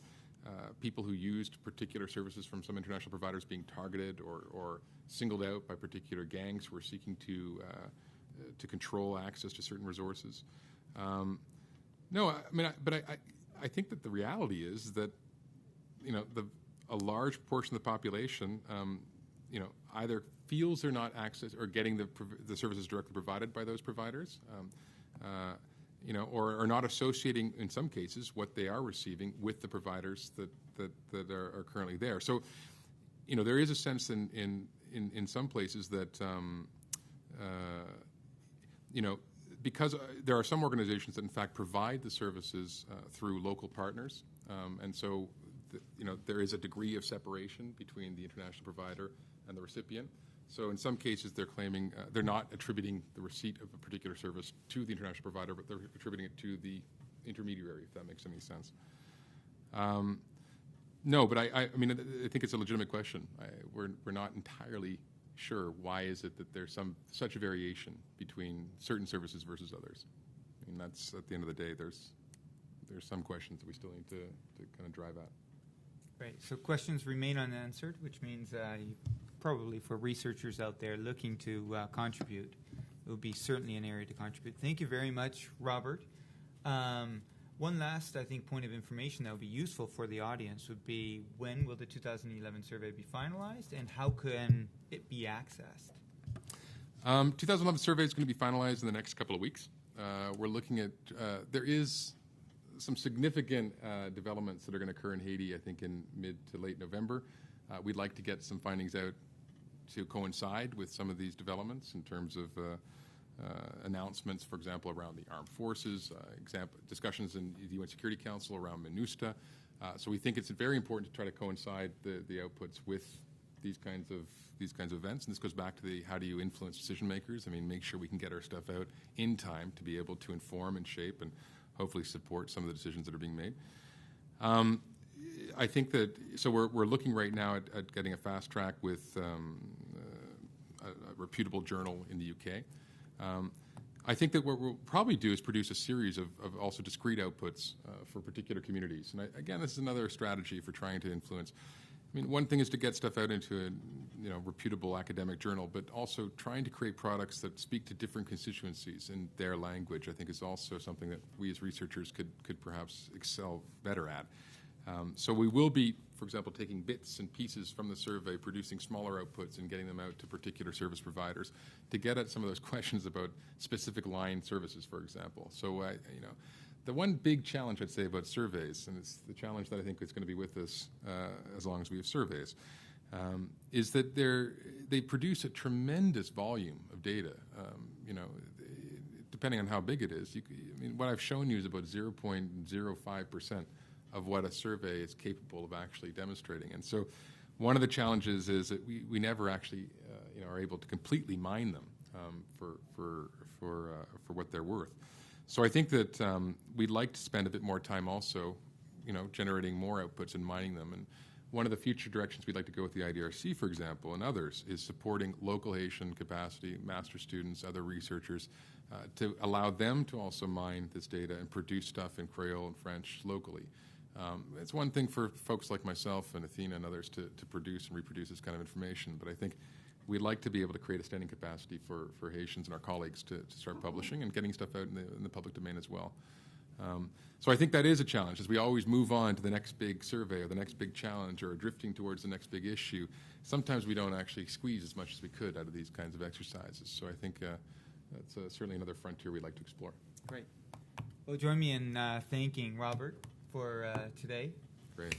people who used particular services from some international providers being targeted or singled out by particular gangs who were seeking to control access to certain resources. No, I mean, I think that the reality is that, a large portion of the population, either feels they're not access or getting the services directly provided by those providers, or are not associating, in some cases, what they are receiving with the providers that are currently there. So, there is a sense in some places that, because there are some organizations that, in fact, provide the services through local partners, and so, there is a degree of separation between the international provider and the recipient. So in some cases, they're claiming they're not attributing the receipt of a particular service to the international provider, but they're attributing it to the intermediary, if that makes any sense. No, but I mean, I think it's a legitimate question. We're not entirely sure why is it that there's such a variation between certain services versus others. I mean, that's at the end of the day, there's some questions that we still need to kind of drive at. Right. So questions remain unanswered, which means probably for researchers out there looking to contribute, it would be certainly an area to contribute. Thank you very much, Robert. One last, I think, point of information that would be useful for the audience would be when will the 2011 survey be finalized and how can it be accessed? 2011 survey is going to be finalized in the next couple of weeks. We're looking at, there is some significant developments that are going to occur in Haiti, I think, in mid to late November. We'd like to get some findings out to coincide with some of these developments in terms of announcements, for example, around the armed forces, discussions in the UN Security Council around MINUSTA. So we think it's very important to try to coincide the outputs with these kinds of events. And this goes back to the how do you influence decision makers? I mean, make sure we can get our stuff out in time to be able to inform and shape and hopefully support some of the decisions that are being made. I think that, so we're looking right now at getting a fast track with a reputable journal in the UK. I think that what we'll probably do is produce a series of also discrete outputs for particular communities. And again, this is another strategy for trying to influence. I mean, one thing is to get stuff out into a reputable academic journal, but also trying to create products that speak to different constituencies in their language, I think, is also something that we as researchers could perhaps excel better at. So we will be, for example, taking bits and pieces from the survey, producing smaller outputs and getting them out to particular service providers to get at some of those questions about specific line services, for example. So, the one big challenge I'd say about surveys, and it's the challenge that I think is going to be with us as long as we have surveys, is that they produce a tremendous volume of data. Depending on how big it is, what I've shown you is about 0.05% of what a survey is capable of actually demonstrating. And so one of the challenges is that we never actually are able to completely mine them for what they're worth. So I think that we'd like to spend a bit more time also, generating more outputs and mining them. And one of the future directions we'd like to go with the IDRC, for example, and others, is supporting local Haitian capacity, master students, other researchers, to allow them to also mine this data and produce stuff in Creole and French locally. It's one thing for folks like myself and Athena and others to produce and reproduce this kind of information, but I think we'd like to be able to create a standing capacity for Haitians and our colleagues to start publishing and getting stuff out in the public domain as well. So I think that is a challenge as we always move on to the next big survey or the next big challenge or drifting towards the next big issue. Sometimes we don't actually squeeze as much as we could out of these kinds of exercises. So I think that's certainly another frontier we'd like to explore. Great. Well, join me in thanking Robert for today. Great.